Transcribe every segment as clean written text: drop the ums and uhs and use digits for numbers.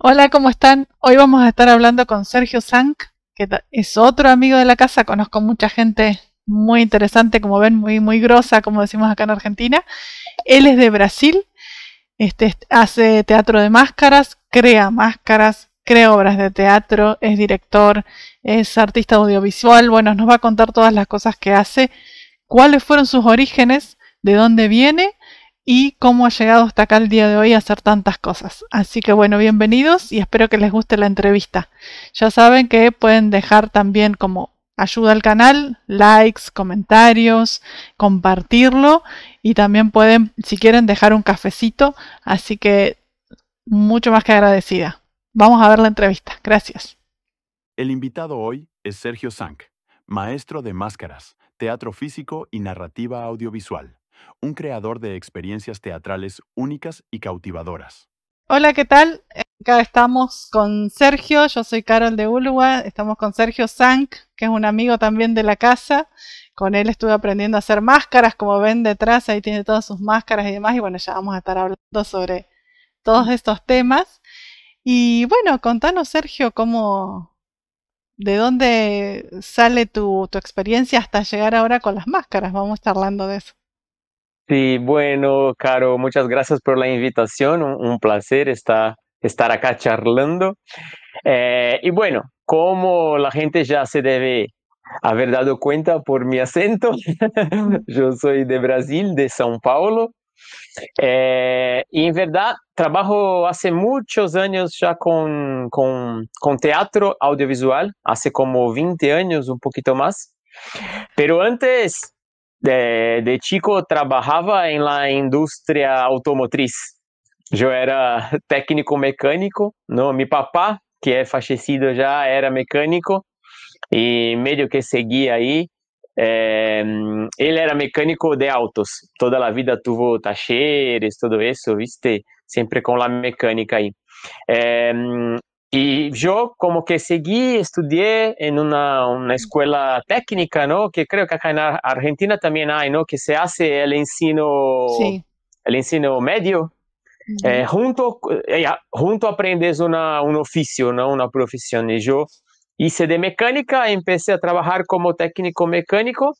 Hola, ¿cómo están? Hoy vamos a estar hablando con Sergio Sank, que es otro amigo de la casa. Conozco mucha gente muy interesante, como ven, muy grosa, como decimos acá en Argentina. Él es de Brasil, hace teatro de máscaras, crea obras de teatro, es director, es artista audiovisual. Bueno, nos va a contar todas las cosas que hace, cuáles fueron sus orígenes, de dónde viene y cómo ha llegado hasta acá el día de hoy a hacer tantas cosas. Así que bueno, bienvenidos y espero que les guste la entrevista. Ya saben que pueden dejar también como ayuda al canal, likes, comentarios, compartirlo y también pueden, si quieren, dejar un cafecito. Así que mucho más que agradecida. Vamos a ver la entrevista. Gracias. El invitado hoy es Sergio Sank, maestro de máscaras, teatro físico y narrativa audiovisual, un creador de experiencias teatrales únicas y cautivadoras. Hola, ¿qué tal? Acá estamos con Sergio, yo soy Carol de Ulua, estamos con Sergio Sank, que es un amigo también de la casa. Con él estuve aprendiendo a hacer máscaras, como ven detrás, ahí tiene todas sus máscaras y demás, y bueno, ya vamos a estar hablando sobre todos estos temas. Y bueno, contanos, Sergio, de dónde sale tu experiencia hasta llegar ahora con las máscaras. Vamos a estar hablando de eso. Sí, bueno, Caro, muchas gracias por la invitación. Un placer estar acá charlando. Y bueno, como la gente ya se debe haber dado cuenta por mi acento, yo soy de Brasil, de São Paulo. Y en verdad trabajo hace muchos años ya con teatro audiovisual, hace como 20 años, un poquito más. Pero antes de chico trabajaba en la industria automotriz. Yo era técnico mecánico, ¿no? Mi papá, que es fallecido ya, era mecánico y medio que seguía ahí. Él era mecánico de autos, toda la vida tuvo talleres, todo eso, ¿viste? Siempre con la mecánica ahí. Eh, y yo como que seguí, estudié en una escuela técnica, ¿no? Que creo que acá en Argentina también hay, ¿no? Que se hace Sí. el ensino medio. Junto aprendes un oficio, ¿no? Una profesión. Y yo hice de mecánica, empecé a trabajar como técnico mecánico,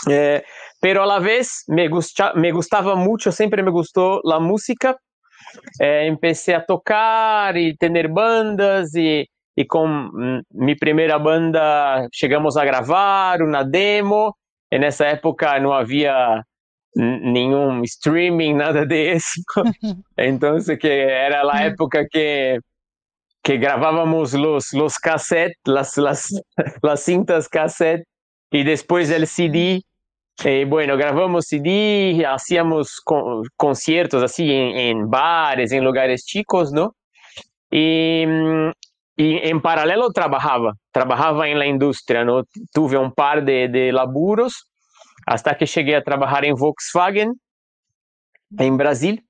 eh, pero a la vez me gustaba mucho, siempre me gustó la música. Empecé a tocar y tener bandas y con mi primera banda llegamos a grabar una demo. En esa época no había ningún streaming, nada de eso. Entonces que era la época que grabábamos los cassettes, las cintas cassette y después el CD. Bueno, grabamos CD, hacíamos conciertos así en bares, en lugares chicos, ¿no? Y, y en paralelo trabajaba en la industria, ¿no? Tuve un par de laburos hasta que llegué a trabajar en Volkswagen, en Brasil.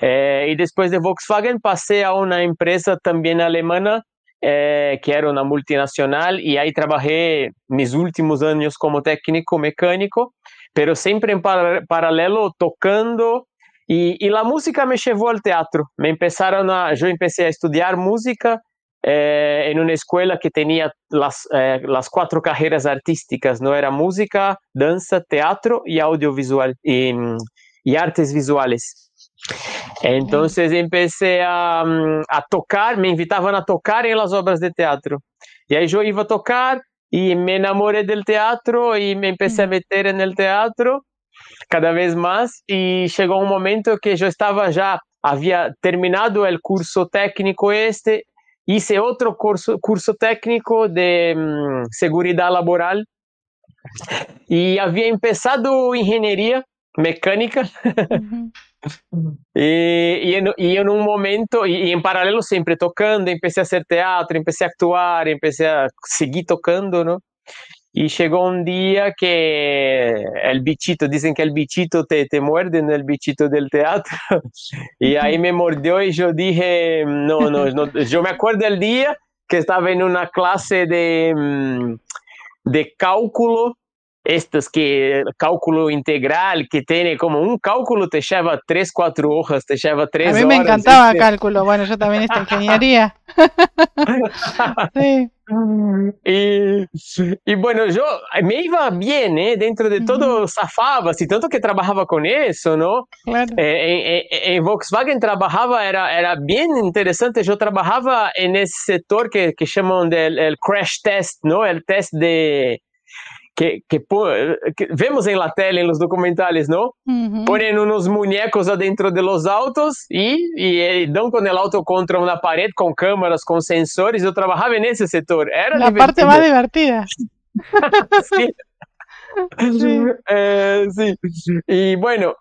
Y después de Volkswagen pasé a una empresa también alemana, que era una multinacional, y ahí trabajé mis últimos años como técnico mecánico, pero siempre en paralelo tocando. Y la música me llevó al teatro. Yo empecé a estudiar música en una escuela que tenía las 4 carreras artísticas, ¿no? Era música, danza, teatro y audiovisual y artes visuales. Entonces empecé a tocar, me invitaban a tocar en las obras de teatro. Y ahí yo iba a tocar y me enamoré del teatro y me empecé a meter en el teatro cada vez más. Y llegó un momento que yo había terminado el curso técnico hice otro curso técnico de seguridad laboral y había empezado ingeniería mecánica. Y en un momento, y en paralelo siempre tocando, empecé a hacer teatro, empecé a actuar, empecé a seguir tocando, ¿no? Y llegó un día que el bichito, dicen que el bichito te muerde, ¿no? El bichito del teatro. Y ahí me mordió y yo dije, no. Yo me acuerdo del día que estaba en una clase de cálculo estos que cálculo integral, que tiene como un cálculo te lleva 3, 4 hojas, te lleva 3 A horas. mí me encantaba cálculo. Bueno, yo también esta ingeniería. Sí. Y bueno, yo me iba bien, dentro de todo zafaba, así tanto que trabajaba con eso, ¿no? Claro. En Volkswagen trabajaba, era bien interesante, yo trabajaba en ese sector que llaman del crash test, ¿no? El test de... Que vemos en la tele, en los documentales, ¿no? Ponen unos muñecos adentro de los autos y dan con el auto contra una pared con cámaras, con sensores. Yo trabajaba en ese sector. Era La divertido. parte más divertida. Sí. Sí. Y bueno,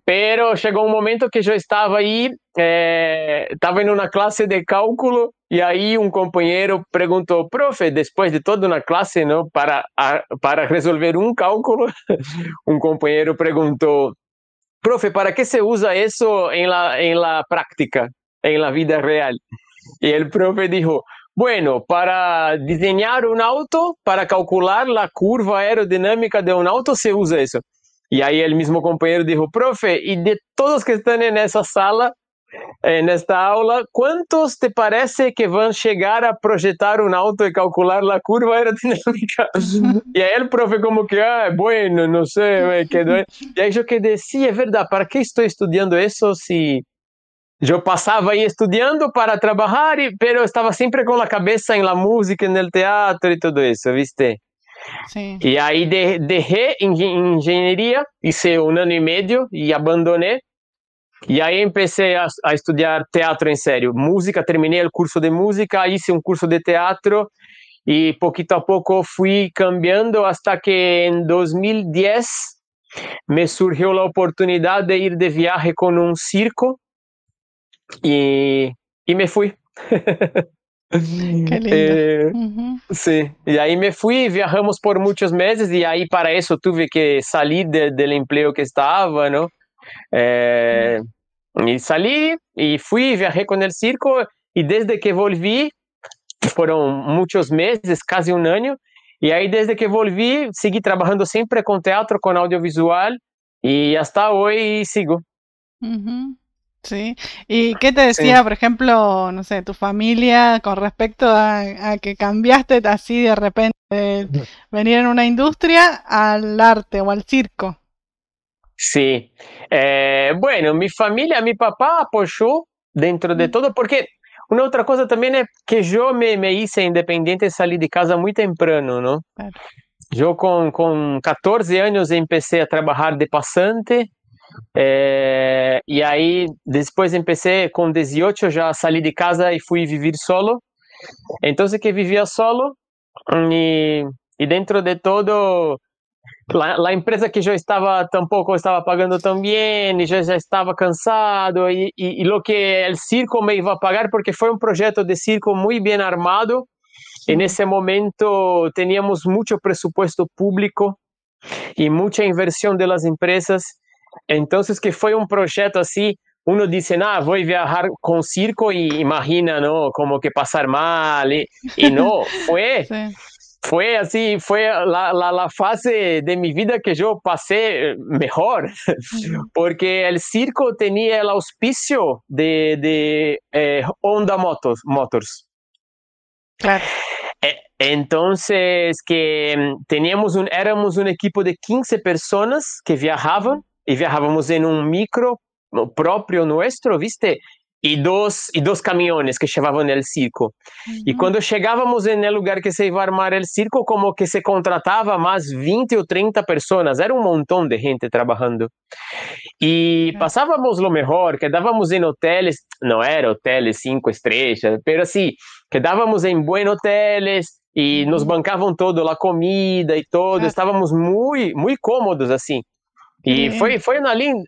pero llegó un momento que yo estaba ahí, estaba en una clase de cálculo y ahí un compañero preguntó, profe, después de toda una clase, ¿no? Para resolver un cálculo, un compañero preguntó, profe, ¿para qué se usa eso en la práctica, en la vida real? Y el profe dijo, bueno, para diseñar un auto, para calcular la curva aerodinámica de un auto, se usa eso. Y ahí el mismo compañero dijo, profe, y de todos que están en esa sala, en esta aula, ¿cuántos te parece que van a llegar a proyectar un auto y calcular la curva aerodinámica? Y ahí el profe como que, bueno, no sé, quedó. Y ahí yo quedé, sí, es verdad, ¿para qué estoy estudiando eso si yo pasaba ahí estudiando para trabajar, pero estaba siempre con la cabeza en la música, en el teatro y todo eso, ¿viste? Sí. Y ahí dejé ingeniería, hice 1 año y medio y abandoné. Y ahí empecé a estudiar teatro en serio. Música, terminé el curso de música, hice un curso de teatro y poquito a poco fui cambiando hasta que en 2010 me surgió la oportunidad de ir de viaje con un circo y me fui. Qué lindo. Sí, y ahí me fui, viajamos por muchos meses y ahí para eso tuve que salir del empleo que estaba, ¿no? Y salí y fui, viajé con el circo y desde que volví, fueron muchos meses, casi 1 año, y ahí desde que volví seguí trabajando siempre con teatro, con audiovisual y hasta hoy sigo. Sí. ¿Y qué te Sí. decía, por ejemplo, no sé, tu familia con respecto a que cambiaste así de repente de venir en una industria al arte o al circo? Sí. Bueno, mi familia, mi papá apoyó dentro de todo, porque una otra cosa también es que yo me hice independiente, salí de casa muy temprano, ¿no? Claro. Yo con 14 años empecé a trabajar de pasante, y ahí después empecé con 18, ya salí de casa y fui vivir solo. Entonces que vivía solo y dentro de todo la empresa que yo estaba tampoco estaba pagando tan bien y yo ya estaba cansado y lo que el circo me iba a pagar, porque fue un proyecto de circo muy bien armado. En ese momento teníamos mucho presupuesto público y mucha inversión de las empresas. Entonces que fue un proyecto así, uno dice, voy a viajar con circo y imagina, ¿no? Como que pasar mal y no, Sí. fue así, fue la fase de mi vida que yo pasé mejor, porque el circo tenía el auspicio de Honda Motors. Claro. Entonces, que éramos un equipo de 15 personas que viajaban y viajábamos en un micro propio nuestro, ¿viste? Y dos camiones que llevaban el circo. Y cuando llegábamos en el lugar que se iba a armar el circo, como que se contrataba más 20 o 30 personas, era un montón de gente trabajando. Y pasábamos lo mejor, quedábamos en hoteles, no eran hoteles 5 estrellas, pero sí, quedábamos en buenos hoteles y nos bancaban todo, la comida y todo, Claro. estábamos muy, muy cómodos así. Y fue una linda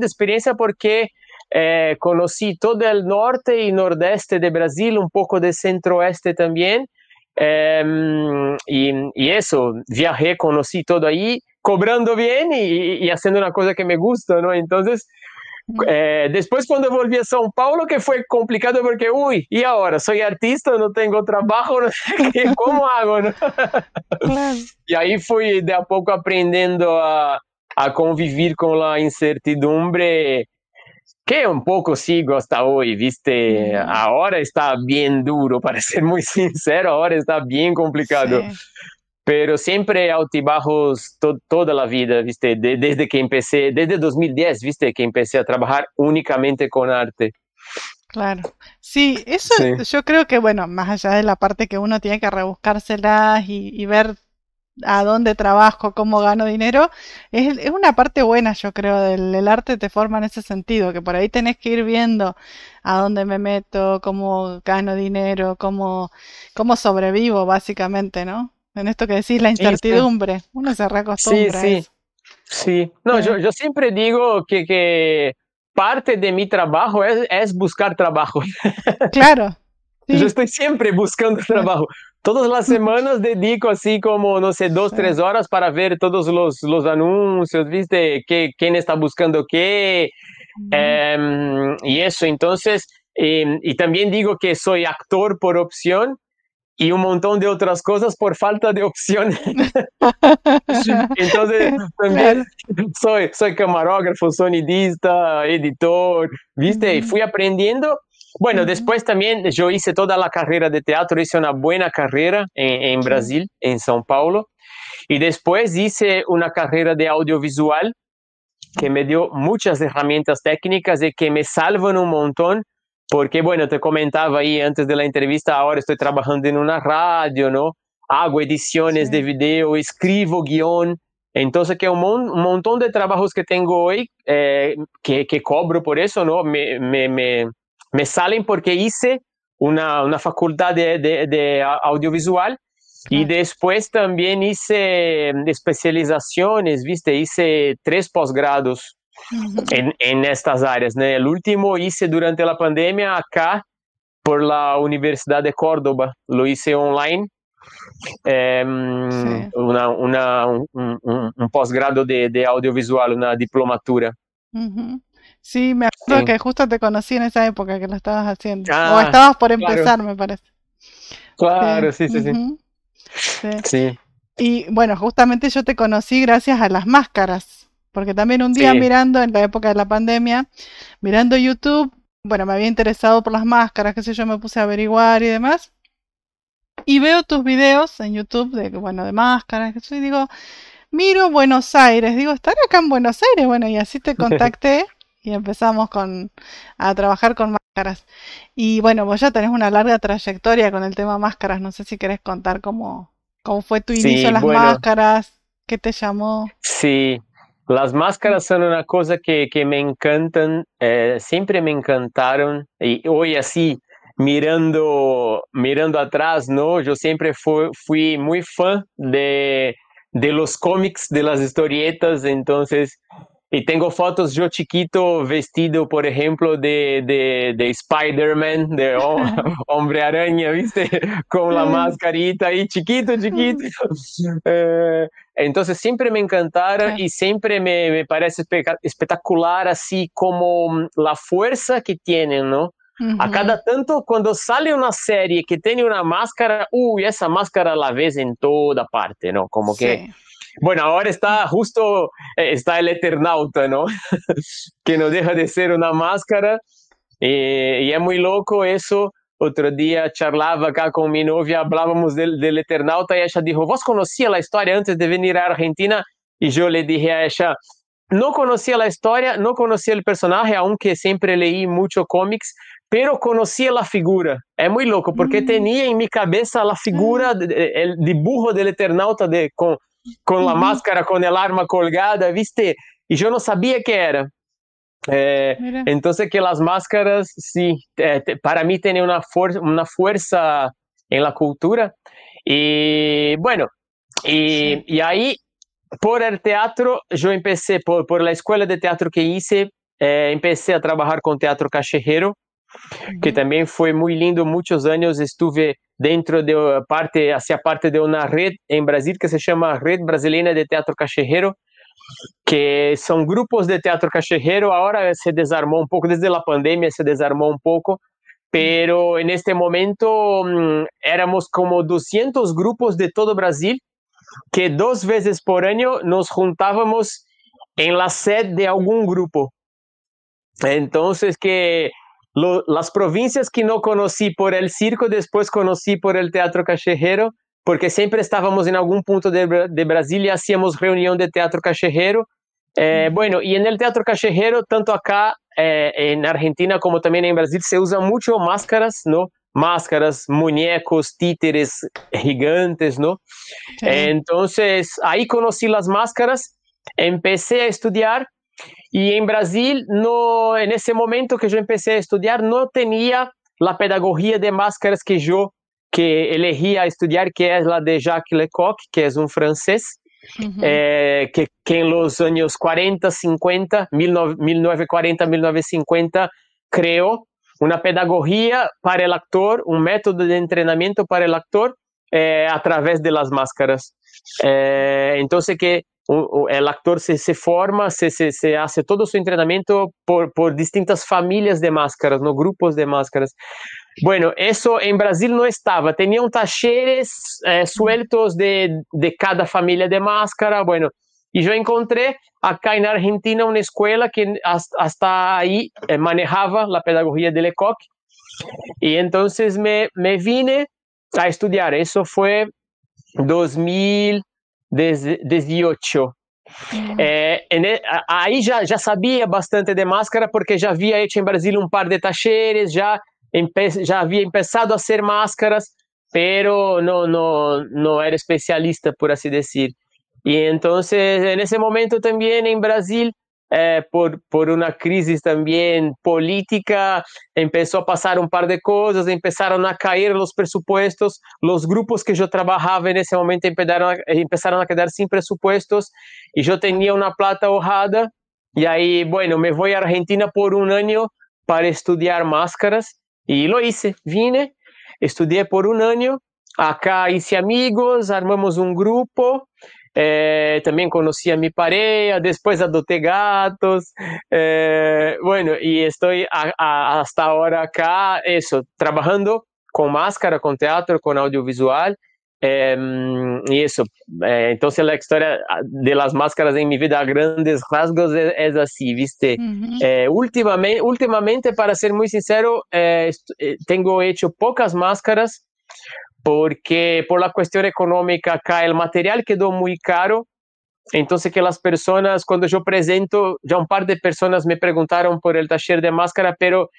experiencia porque conocí todo el norte y nordeste de Brasil, un poco de centro-oeste también. Y eso, viajé, conocí todo ahí, cobrando bien y haciendo una cosa que me gusta, ¿no? Entonces, Después cuando volví a São Paulo, que fue complicado porque, y ahora soy artista, no tengo trabajo, no sé qué, ¿cómo hago? ¿No? Claro. Y ahí fui de a poco aprendiendo a convivir con la incertidumbre, que un poco sigo hasta hoy, ¿viste? Ahora está bien duro, para ser muy sincero, ahora está bien complicado. Sí. Pero siempre altibajos toda la vida, ¿viste? Desde que empecé, desde 2010, ¿viste? Que empecé a trabajar únicamente con arte. Claro. Sí, eso Sí. yo creo que, bueno, más allá de la parte que uno tiene que rebuscárselas y ver a dónde trabajo, cómo gano dinero, es una parte buena, yo creo, del arte te forma en ese sentido, que por ahí tenés que ir viendo a dónde me meto, cómo gano dinero, cómo sobrevivo, básicamente, ¿no? En esto que decís, la Sí, sí. incertidumbre, uno se Sí, reacostumbra a sí, eso. sí. No, Sí. yo siempre digo que parte de mi trabajo es buscar trabajo. Claro, Yo sí, estoy siempre buscando sí, trabajo. Todas las semanas dedico así como, no sé, 2, 3 sí. horas para ver todos los anuncios, ¿viste? ¿Quién está buscando qué? Ujú. Y eso, entonces, y también digo que soy actor por opción y un montón de otras cosas por falta de opción. Entonces, también Claro. soy camarógrafo, sonidista, editor, ¿viste? Y Ujú, fui aprendiendo. Bueno, ujú, después también yo hice toda la carrera de teatro, hice una buena carrera en sí. Brasil, en São Paulo, y después hice una carrera de audiovisual que me dio muchas herramientas técnicas y que me salvan un montón, porque bueno, te comentaba ahí antes de la entrevista, ahora estoy trabajando en una radio, ¿no? Hago ediciones de Sí. video, escribo guión, entonces que un montón de trabajos que tengo hoy, que cobro por eso, ¿no? Me salen porque hice una facultad de audiovisual y Claro. después también hice especializaciones, ¿viste? Hice 3 posgrados Ujú, en estas áreas, ¿no? El último hice durante la pandemia acá por la Universidad de Córdoba, lo hice online, sí. un posgrado de audiovisual, una diplomatura. Ujú. Sí, me acuerdo Sí. que justo te conocí en esa época que lo estabas haciendo. O Ah, estabas por claro, empezar, me parece. Sí. claro, sí, sí, sí. Ujú, sí. Sí, Y bueno, justamente yo te conocí gracias a las máscaras, porque también un día sí. mirando, en la época de la pandemia, mirando YouTube, bueno, me había interesado por las máscaras, qué sé yo, me puse a averiguar y demás, y veo tus videos en YouTube de, bueno, de máscaras, qué sé yo, y digo, miro Buenos Aires, digo, ¿estar acá en Buenos Aires? Bueno, y así te contacté y empezamos a trabajar con máscaras. Y bueno, vos ya tenés una larga trayectoria con el tema máscaras, no sé si querés contar cómo fue tu inicio Sí, en las bueno, máscaras, qué te llamó. sí, las máscaras son una cosa que me encantan, siempre me encantaron y hoy así, mirando atrás, ¿no? Yo siempre fui muy fan de los cómics, de las historietas, entonces, y tengo fotos yo chiquito vestido, por ejemplo, de Spider-Man, de Hombre Araña, ¿viste? Con la Sí, mascarita ahí, chiquito, chiquito. Eh, entonces siempre me encantaron claro. y siempre me parece espectacular así como la fuerza que tienen, ¿no? A Ujú, cada tanto, cuando sale una serie que tiene una máscara, esa máscara la ves en toda parte, ¿no? Como que, sí. bueno, ahora está justo, está el Eternauta, ¿no? Que no deja de ser una máscara y es muy loco eso. Otro día charlaba acá con mi novia, hablábamos del Eternauta y ella dijo, ¿vos conocías la historia antes de venir a Argentina? Y yo le dije a ella, no conocía la historia, no conocía el personaje, aunque siempre leí mucho cómics, pero conocía la figura. Es muy loco, porque Mm, tenía en mi cabeza la ah, figura, el dibujo del Eternauta con la ujú, máscara, con el arma colgada, ¿viste? Y yo no sabía qué era. mira, Entonces que las máscaras, sí, para mí tienen una fuerza en la cultura. Y bueno, sí. y ahí por el teatro, yo empecé, por la escuela de teatro que hice, empecé a trabajar con teatro callejero, que Ujú, también fue muy lindo. Muchos años estuve dentro hacia parte de una red en Brasil que se llama Red Brasileña de Teatro Callejero, que son grupos de teatro callejero. Ahora se desarmó un poco, desde la pandemia se desarmó un poco, pero en este momento éramos como 200 grupos de todo Brasil que 2 veces por año nos juntábamos en la sede de algún grupo. Entonces, que las provincias que no conocí por el circo, después conocí por el teatro callejero, porque siempre estábamos en algún punto de Brasil y hacíamos reunión de teatro callejero. Bueno, y en el teatro callejero, tanto acá en Argentina como también en Brasil, se usan mucho máscaras, ¿no? Máscaras, muñecos, títeres gigantes, ¿no? Sí. Entonces, ahí conocí las máscaras, empecé a estudiar. Y en Brasil, no, en ese momento que yo empecé a estudiar, no tenía la pedagogía de máscaras que elegí a estudiar, que es la de Jacques Lecoq, que es un francés, que en los años 40, 50, 1940, 1950, creó una pedagogía para el actor, un método de entrenamiento para el actor a través de las máscaras. Entonces, que el actor se forma, se hace todo su entrenamiento por distintas familias de máscaras, ¿no? Grupos de máscaras. Bueno, eso en Brasil no estaba. Tenían talleres sueltos de cada familia de máscara. Bueno, y yo encontré acá en Argentina una escuela que hasta ahí manejaba la pedagogía de Lecoq. Y entonces me vine a estudiar. Eso fue 2018. Ahí já sabia bastante de máscara, porque já havia hecho em Brasil um par de talleres, já havia começado a hacer máscaras, pero não era especialista, por assim dizer. E então, nesse momento também em Brasil, por uma crise também política, começou a passar um par de coisas, começaram a cair os presupuestos, os grupos que eu trabalhava nesse momento começaram a quedar sem presupuestos, e eu tinha uma plata ahorrada, e aí, bueno, me vou à Argentina por um ano para estudar máscaras, e lo hice, vine, estudei por um ano, acá hice amigos, armamos um grupo, también conocí a mi pareja, después adopté gatos, bueno, y estoy hasta ahora acá, eso, trabajando con máscara, con teatro, con audiovisual, y eso, entonces la historia de las máscaras en mi vida a grandes rasgos es así, ¿viste? Últimamente, para ser muy sincero, tengo hecho pocas máscaras, porque por la cuestión económica acá el material quedó muy caro. Entonces, que las personas, cuando yo presento, ya un par de personas me preguntaron por el taller de máscara, pero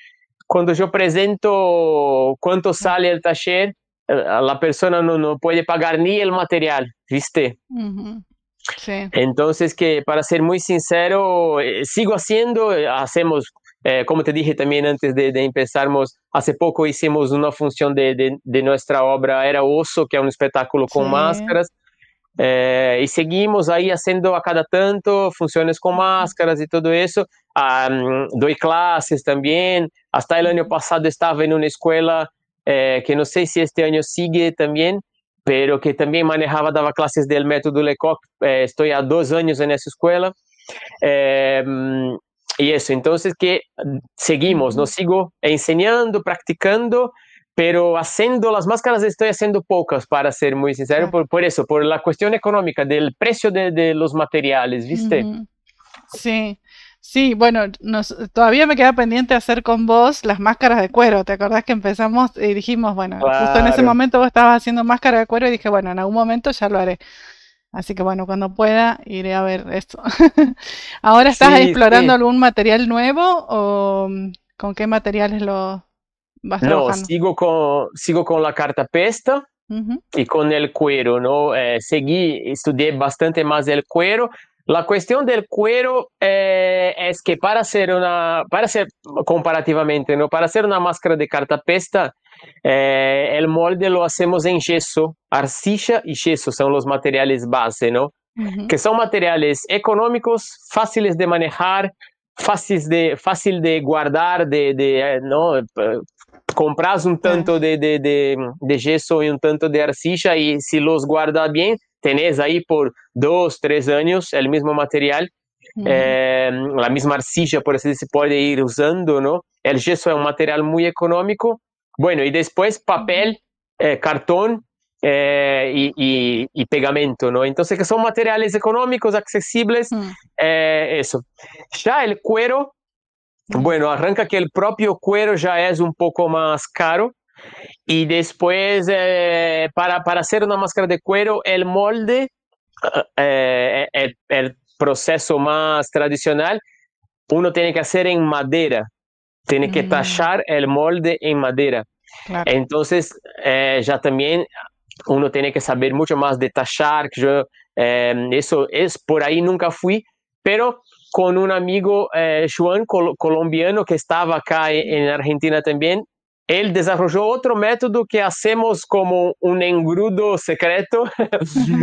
cuando yo presento cuánto sale el taller, la persona no puede pagar ni el material, ¿viste? Sí. Entonces, que para ser muy sincero, sigo haciendo, hacemos, como te dije también antes de empezarmos, hace poco hicimos una función de nuestra obra Era Oso, que es un espectáculo con máscaras, y seguimos ahí haciendo a cada tanto funciones con máscaras y todo eso. Doy clases también. Hasta el año pasado estaba en una escuela que no sé si este año sigue también, pero que también daba clases del método Lecoq. Estoy a 2 años en esa escuela. Y eso, entonces que seguimos, no sigo enseñando, practicando, pero haciendo las máscaras estoy haciendo pocas, para ser muy sincero, por eso, por la cuestión económica, del precio de los materiales, ¿viste? Sí. Sí, bueno, todavía me queda pendiente hacer con vos las máscaras de cuero. ¿Te acordás que empezamos y dijimos, bueno, justo en ese momento vos estabas haciendo máscara de cuero y dije, bueno, en algún momento ya lo haré. Así que bueno, cuando pueda iré a ver esto. ¿Ahora estás explorando algún material nuevo o con qué materiales lo vas trabajando? No, sigo con la cartapesta y con el cuero, ¿no? Estudié bastante más del cuero. La cuestión del cuero es que para hacer comparativamente, ¿no? Para hacer una máscara de cartapesta, el molde lo hacemos en yeso, arcilla y yeso son los materiales base, ¿no? Que son materiales económicos, fáciles de manejar, fácil de guardar, ¿no? Compras un tanto de yeso y un tanto de arcilla, y si los guardas bien, tenés ahí por 2, 3 años el mismo material, la misma arcilla, por así decirlo, se puede ir usando, ¿no? El yeso es un material muy económico. Bueno, y después papel, cartón y pegamento, ¿no? Entonces, que son materiales económicos, accesibles, eso. Ya el cuero, bueno, arranca que el propio cuero ya es un poco más caro. Y después, para hacer una máscara de cuero, el molde, el proceso más tradicional, uno tiene que hacer en madera, tiene que tachar el molde en madera. Claro. Entonces, ya también uno tiene que saber mucho más de tachar, que yo, eso es, por ahí nunca fui, pero con un amigo, Juan, colombiano, que estaba acá en Argentina también, él desarrolló otro método que hacemos como un engrudo secreto,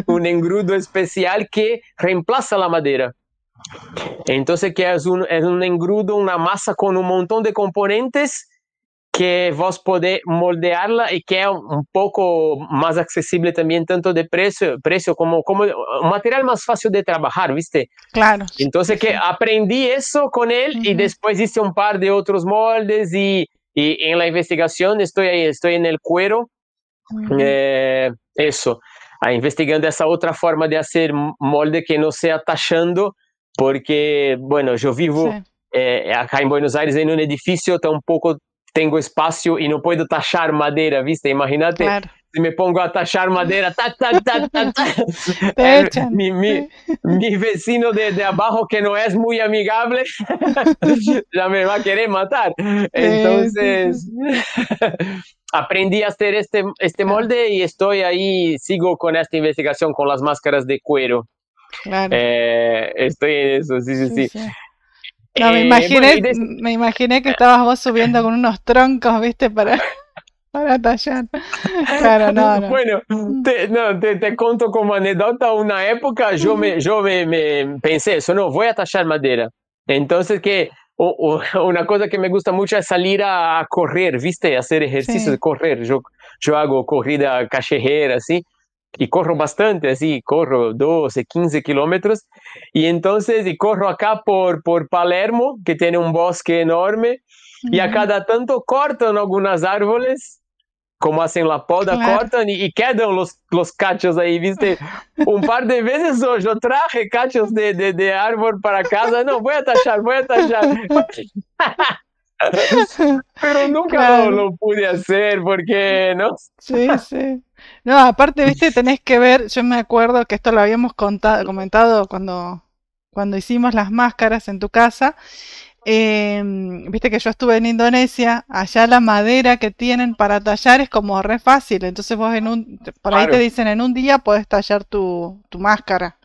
un engrudo especial que reemplaza la madera. Entonces, que es un engrudo, una masa con un montón de componentes que vos podés moldearla y que es un poco más accesible también, tanto de precio como un material más fácil de trabajar, ¿viste? Claro. Entonces, que aprendí eso con él y después hice un par de otros moldes y en la investigación estoy ahí, estoy en el cuero, eso, investigando esa otra forma de hacer molde que no sea tachando, porque, bueno, yo vivo acá en Buenos Aires en un edificio, tampoco tengo espacio y no puedo tachar madera, ¿viste? Imagínate, si me pongo a tachar madera, te echan. Mi vecino de abajo, que no es muy amigable, ya me va a querer matar. Entonces, aprendí a hacer este molde y estoy ahí, sigo con esta investigación con las máscaras de cuero. Claro. Estoy en eso, sí. No, me imaginé que estabas vos subiendo con unos troncos, ¿viste? Para tallar. Claro, no. Bueno, te cuento como anécdota, una época yo me pensé eso, no, voy a tallar madera. Entonces, que una cosa que me gusta mucho es salir a correr, ¿viste? Hacer ejercicio de correr. Yo hago corrida callejera, así, y corro bastante, así, corro 12, 15 kilómetros. Y entonces, corro acá por Palermo, que tiene un bosque enorme, y a cada tanto cortan algunos árboles, como hacen la poda, cortan y quedan los cachos ahí, ¿viste? Un par de veces yo traje cachos de árbol para casa, no, voy a tachar. Pero nunca lo pude hacer porque, ¿no? Sí. No, aparte, viste, tenés que ver, yo me acuerdo que esto lo habíamos comentado cuando hicimos las máscaras en tu casa. Viste que yo estuve en Indonesia, allá la madera que tienen para tallar es como re fácil, entonces vos por ahí te dicen en un día podés tallar tu máscara.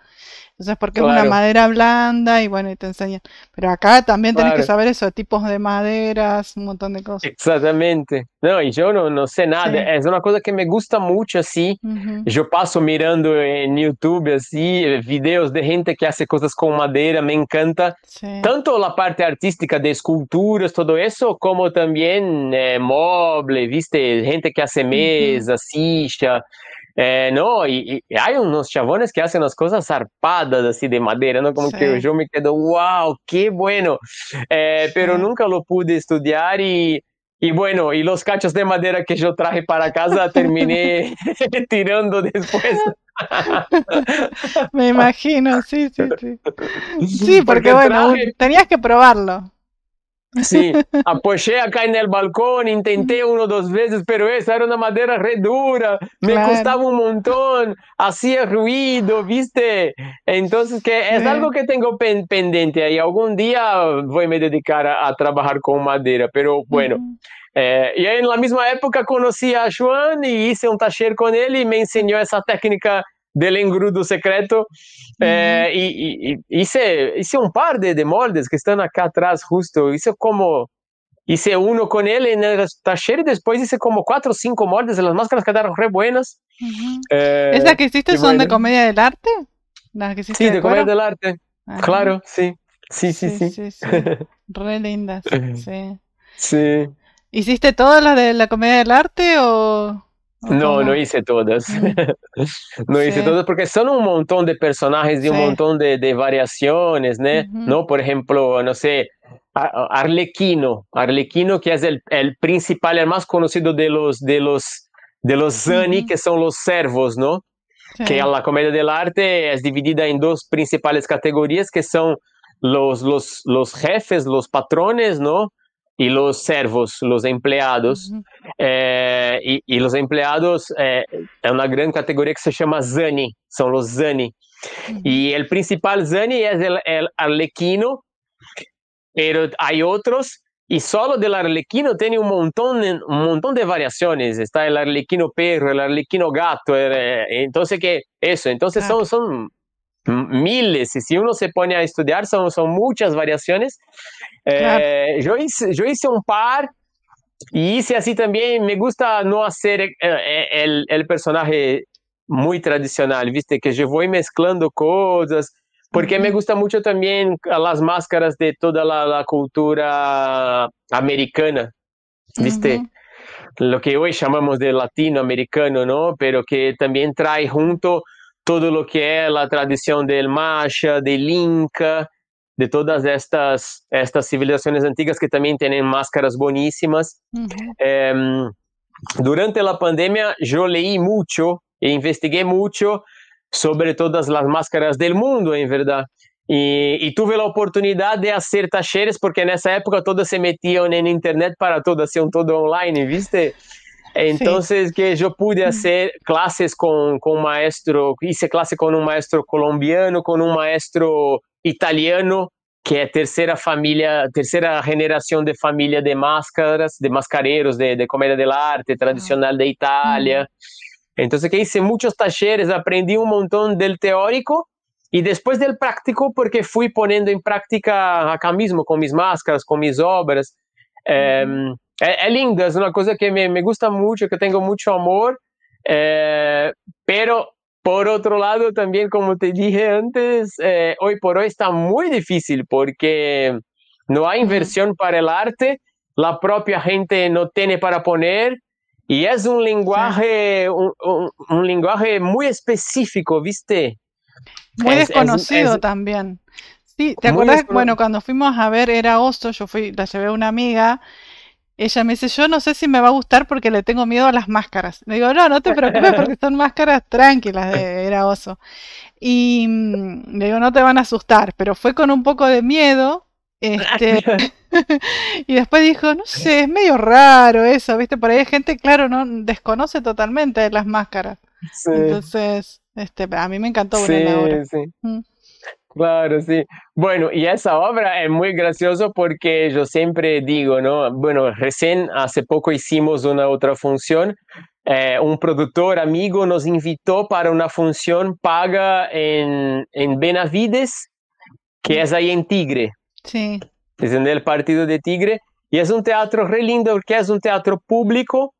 Entonces, porque es una madera blanda y bueno, y te enseñan. Pero acá también tenés que saber eso, tipos de maderas, un montón de cosas. Exactamente. No, y yo no sé nada. Sí. Es una cosa que me gusta mucho, así. Yo paso mirando en YouTube, así, videos de gente que hace cosas con madera, me encanta. Sí. Tanto la parte artística de esculturas, todo eso, como también mueble, ¿viste? Gente que hace mesas, silla. No, y hay unos chabones que hacen unas cosas zarpadas así de madera, ¿no? Como que yo me quedo, wow, qué bueno. Pero nunca lo pude estudiar y bueno, y los cachos de madera que yo traje para casa terminé tirando después. Me imagino, sí. Sí, porque bueno, tenías que probarlo. Sí, apoyé acá en el balcón, intenté 1 o 2 veces, pero esa era una madera re dura, me costaba un montón, hacía ruido, ¿viste? Entonces, que es algo que tengo pendiente ahí. Algún día voy a me dedicar a trabajar con madera, pero bueno. Y en la misma época conocí a Juan y hice un taller con él y me enseñó esa técnica del engrudo secreto. Y hice un par de moldes que están acá atrás justo. Hice uno con él en el taller y después hice como 4 o 5 moldes de las máscaras, quedaron re buenas. ¿Esas que hiciste son de comedia del arte? ¿Las que hiciste sí, de comedia del arte. Ajá. Claro, sí. Sí. Re lindas, sí. Sí. ¿Hiciste todas las de la comedia del arte o...? ¿O No, no cómo? hice todas. Mm, No hice sí. todas porque son un montón de personajes y un Sí. montón de variaciones, ¿no? Ujú, ¿No? Por ejemplo, no sé, Arlequino. Arlequino, que es el principal, el más conocido de los Zani, ujú, que son los servos, ¿no? Que sí. la comedia del arte es dividida en dos principales categorías, que son los jefes, los patrones, ¿no? Y los servos, los empleados. Ujú, Y los empleados es una gran categoría que se llama Zani, son los Zani. ujú, Y el principal Zani es el arlequino, pero hay otros, y solo del arlequino tiene un montón de variaciones. Está el arlequino perro, el arlequino gato, entonces que eso, entonces claro. son miles, y si uno se pone a estudiar, son muchas variaciones. Claro. Yo hice un par, y hice así también. Me gusta no hacer el personaje muy tradicional, ¿viste? Que yo voy mezclando cosas, porque me Ujú, gusta mucho también las máscaras de toda la cultura americana, ¿viste? ujú, Lo que hoy llamamos de latinoamericano, ¿no? Pero que también trae junto todo lo que es la tradición del Maya, del Inca, de todas estas civilizaciones antiguas que también tienen máscaras buenísimas. ujú. Eh, Durante la pandemia yo leí mucho e investigué mucho sobre todas las máscaras del mundo, en verdad. Y tuve la oportunidad de hacer talleres, porque en esa época todos se metían en internet para todo, hacían todo online, ¿viste? Sí. Entonces que yo pude hacer clases con un maestro, hice clase con un maestro colombiano, con un maestro italiano, que es tercera generación de familia de máscaras, de mascareros, de comedia del arte Wow. tradicional de Mm, Italia. Entonces que hice muchos talleres, aprendí un montón del teórico y después del práctico, porque fui poniendo en práctica acá mismo, con mis máscaras, con mis obras. Eh, ujú, es lindo, es una cosa que me gusta mucho, que tengo mucho amor, pero por otro lado también, como te dije antes, hoy por hoy está muy difícil, porque no hay mm. inversión para el arte, la propia gente no tiene para poner, y es un Sí. lenguaje, un lenguaje muy específico, ¿viste? Muy Es desconocido también. Sí, ¿te muy acordás? Bueno, desconocido. cuando fuimos a ver Era Oso, yo fui, la llevé a una amiga. Ella me dice, yo no sé si me va a gustar porque le tengo miedo a las máscaras. Le digo, no, no te preocupes porque son máscaras tranquilas de Era Oso. Y le digo, no te van a asustar, pero fue con un poco de miedo. Este, y después dijo, no sé, es medio raro eso, ¿viste? Por ahí hay gente, claro, no desconoce totalmente las máscaras. Sí, Entonces, a mí me encantó verla en la obra. sí, sí. Mm, Claro, sí. Bueno, y esa obra es muy gracioso porque yo siempre digo, ¿no? Bueno, recién hace poco hicimos una otra función. Un productor amigo nos invitó para una función paga en Benavides, que mm, es ahí en Tigre, sí. es en el partido de Tigre. Y es un teatro re lindo porque es un teatro público,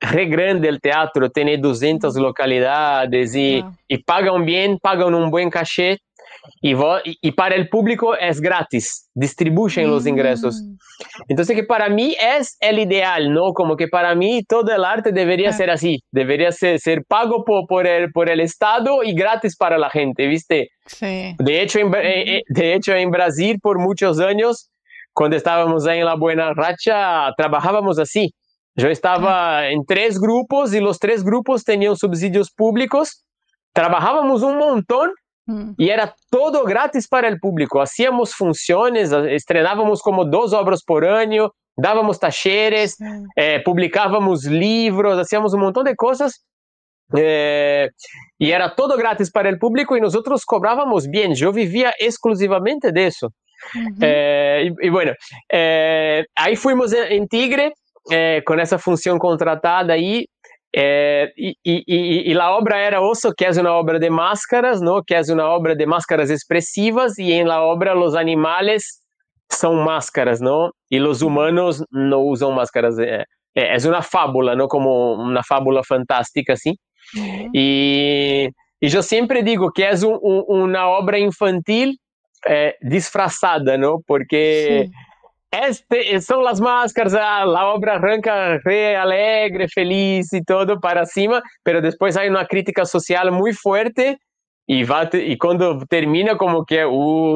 re grande el teatro, tiene 200 Mm, localidades, wow. y pagan bien, pagan un buen cachet. Y para el público es gratis, distribuyen los ingresos. Mm, Entonces que para mí es el ideal, ¿no? Como que para mí todo el arte debería claro, ser así, debería ser pago por el Estado y gratis para la gente, ¿viste? sí. De hecho, Ujú, en Brasil por muchos años, cuando estábamos ahí en la buena racha, trabajábamos así. Yo claro. estaba en 3 grupos y los 3 grupos tenían subsidios públicos. Trabajábamos un montón Mm, y era todo gratis para el público. Hacíamos funciones, estrenábamos como 2 obras por año, dábamos talleres, sí. publicábamos libros, hacíamos un montón de cosas, eh, y era todo gratis para el público y nosotros cobrábamos bien. Yo vivía exclusivamente de eso. Ujú, Y bueno, ahí fuimos en Tigre, con esa función contratada ahí. Y la obra era Oso, que es una obra de máscaras, ¿no? Que es una obra de máscaras expresivas, y en la obra los animales son máscaras, ¿no? Y los mm, humanos no usan máscaras. Es una fábula, ¿no? Como una fábula fantástica, ¿sí? ujú, Y, y yo siempre digo que es una obra infantil disfrazada, ¿no? Porque sí. Son las máscaras, la obra arranca re alegre, feliz y todo para cima, pero después hay una crítica social muy fuerte y cuando termina como que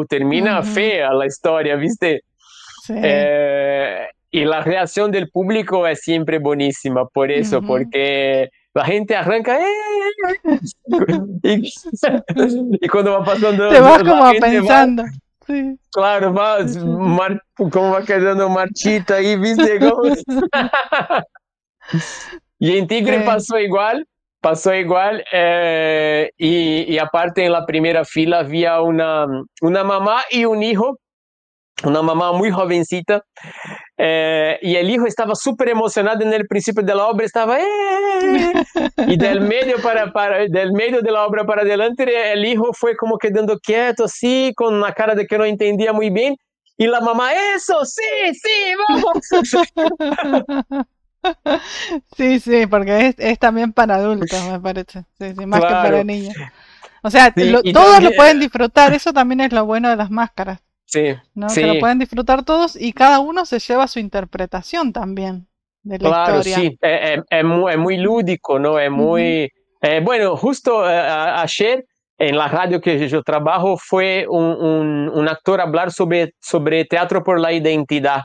termina fea la historia, ¿viste? Sí. Y la reacción del público es siempre buenísima por eso, porque la gente arranca y, y cuando va pasando Te vas la como gente pensando. Sí. claro, Sí, sí, sí. como va quedando marchita ahí, ¿viste? Y en Tigre Sí. pasó igual, y aparte en la primera fila había una mamá y un hijo, una mamá muy jovencita, y el hijo estaba súper emocionado en el principio de la obra, estaba, y del medio de la obra para adelante, el hijo fue como quedando quieto, así, con una cara de que no entendía muy bien, y la mamá, eso, sí, sí, vamos. Sí, sí, porque es también para adultos, me parece. Sí, sí, más que para Claro, niños. O sea, sí, y todos lo también, pueden disfrutar, eso también es lo bueno de las máscaras, sí, ¿no? Que lo sí. pueden disfrutar todos y cada uno se lleva su interpretación también de la Claro, historia. sí, es muy lúdico, ¿no? Es Ujú, muy... bueno, justo ayer en la radio que yo trabajo fue un actor hablar sobre teatro por la identidad.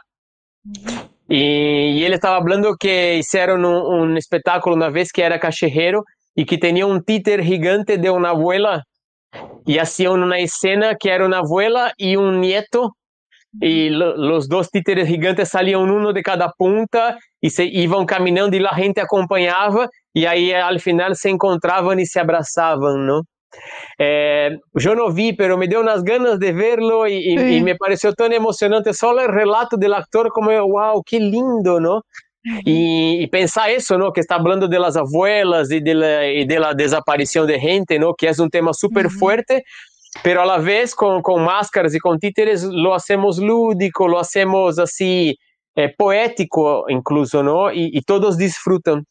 ujú, Y él estaba hablando que hicieron un espectáculo una vez que era callejero y que tenía un títer gigante de una abuela y hacían una escena que era una abuela y un nieto ujú. y los dos títeres gigantes salían uno de cada punta y se iban caminando y la gente acompañaba y ahí al final se encontraban y se abrazaban, ¿no? Yo no vi, pero me dio unas ganas de verlo y Sí. me pareció tan emocionante solo el relato del actor como, wow, qué lindo, ¿no? Ujú, Y pensar eso, ¿no? Que está hablando de las abuelas y de la desaparición de gente, ¿no? Que es un tema súper ujú. fuerte, pero a la vez con máscaras y con títeres lo hacemos lúdico, lo hacemos así poético incluso, ¿no? Y todos disfrutan.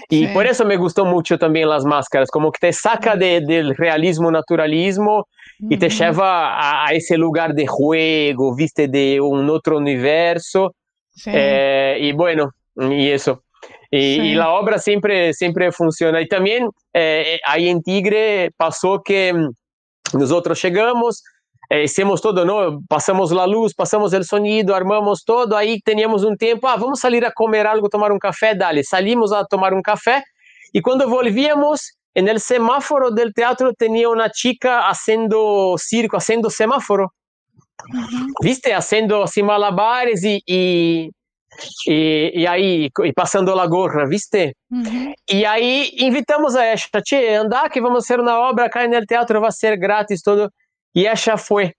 Y por Sí. eso me gustó mucho también las máscaras, como que te saca del realismo, naturalismo y te Ujú, lleva a ese lugar de juego, viste, de un otro universo. sí, Y bueno, y eso. Y sí. la obra siempre funciona. Y también ahí en Tigre pasó que nosotros chegamos, hicimos todo, ¿no? Pasamos la luz, pasamos el sonido, armamos todo, ahí teníamos un tiempo, vamos salir a comer algo, tomar un café, dale, salimos a tomar un café y cuando volvíamos, en el semáforo del teatro tenía una chica haciendo circo, haciendo semáforo, Ujú, ¿viste? Haciendo así malabares y ahí, y pasando la gorra, ¿viste? ujú. E aí invitamos a Esha, tchê, andar que vamos fazer uma obra cá no teatro, vai ser grátis, todo. E Esha foi.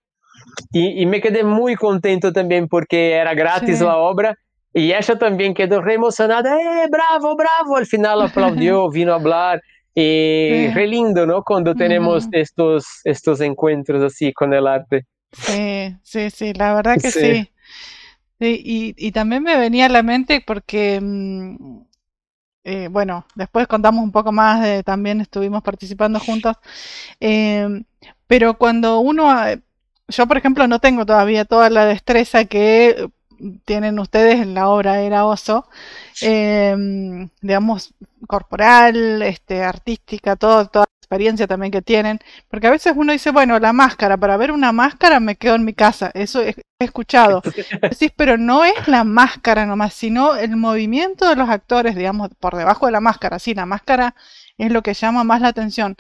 E me quedei muito contente também, porque era grátis Sí. a obra. E Esha também quedou re emocionada. Bravo, bravo! Al final aplaudiu, vino a hablar. E Sí. re lindo, ¿no? Cuando tenemos Ujú. estos encuentros así con el arte. Sí, sí, sí, la verdad que Sí. sí. Sí, y también me venía a la mente porque, bueno, después contamos un poco más de, también estuvimos participando juntos, em, pero cuando uno, yo por ejemplo no tengo todavía toda la destreza que tienen ustedes en la obra Era Oso, digamos, corporal, artística, toda la experiencia también que tienen, porque a veces uno dice, bueno, la máscara, para ver una máscara me quedo en mi casa, eso he escuchado. Decís, pero no es la máscara nomás, sino el movimiento de los actores, digamos, por debajo de la máscara. Sí, la máscara es lo que llama más la atención,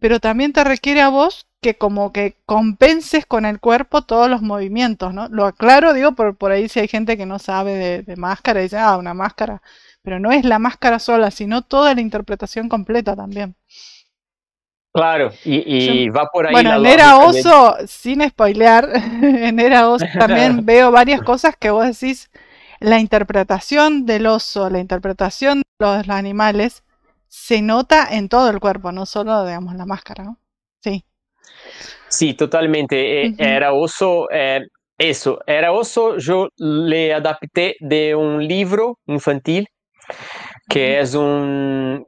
pero también te requiere a vos que como que compenses con el cuerpo todos los movimientos, ¿no? Lo aclaro, digo, por ahí si hay gente que no sabe de máscara y dice, una máscara, pero no es la máscara sola, sino toda la interpretación completa también. Claro, Yo, y va por ahí bueno, la en Era lógica de... Oso, sin spoilear, en Era Oso también veo varias cosas que vos decís, la interpretación del oso, la interpretación de los animales, se nota en todo el cuerpo, no solo, digamos, la máscara, ¿no? Sí. Sí, totalmente. Ujú, Era Oso, eso, Era Oso, yo le adapté de un libro infantil ujú, que es un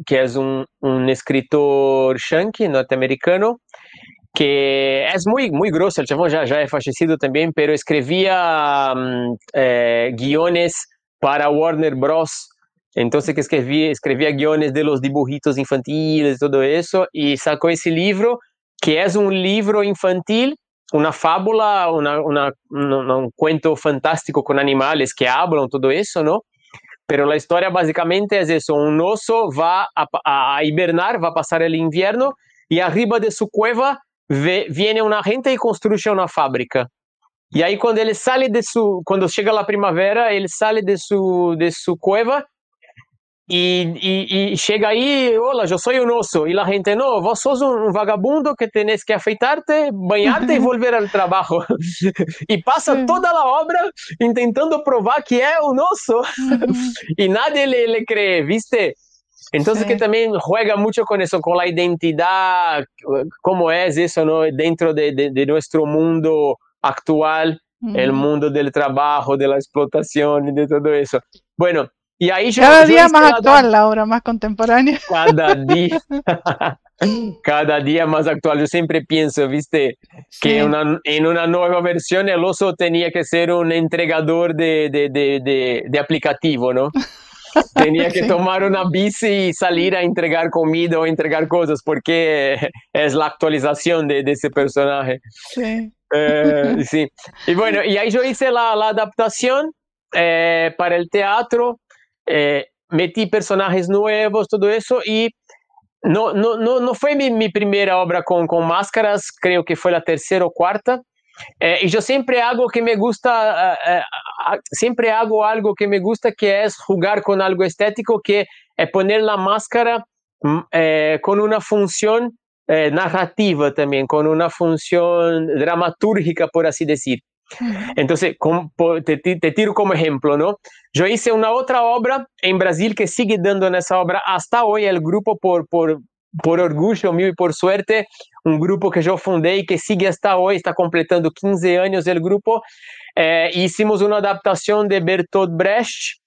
escritor yankee norteamericano que es muy grosso, el chabón ya es fallecido también, pero escribía guiones para Warner Bros. Entonces que escribía guiones de los dibujitos infantiles, todo eso, y sacó ese libro, que es un libro infantil, una fábula, un cuento fantástico con animales que hablan, todo eso, ¿no? Pero la historia básicamente es eso, un oso va a hibernar, va a pasar el invierno, y arriba de su cueva viene una gente y construye una fábrica. Y ahí cuando llega la primavera, él sale de su cueva y llega ahí, hola, yo soy un oso. Y la gente, no, vos sos un vagabundo que tenés que afeitarte, bañarte y volver al trabajo. Y pasa Sí. toda la obra intentando probar que es un oso. Y nadie le cree, ¿viste? Entonces que también juega mucho con eso, con la identidad, cómo es eso, ¿no? Dentro de nuestro mundo actual, el mundo del trabajo, de la explotación y de todo eso. Bueno, y ahí cada día más actual la obra, más contemporánea. Cada día más actual. Yo siempre pienso, ¿viste? Que en una nueva versión el oso tenía que ser un entregador de aplicativo, ¿no? Tenía que tomar una bici y salir a entregar comida o entregar cosas, porque es la actualización de ese personaje. Sí. Sí. Y bueno, y ahí yo hice la adaptación para el teatro, metí personajes nuevos, todo eso, y no fue mi primera obra con máscaras, creo que fue la tercera o cuarta. Y yo siempre hago que me gusta, siempre hago algo que me gusta, que es jugar con algo estético, que es poner la máscara con una función narrativa también, con una función dramatúrgica, por así decir. Entonces, te tiro como ejemplo, ¿no? Yo hice una otra obra en Brasil que sigue dando en esa obra hasta hoy. El grupo, por orgullo mío y por suerte, un grupo que yo fundé y que sigue hasta hoy, está completando 15 años el grupo. Hicimos una adaptación de Bertolt Brecht,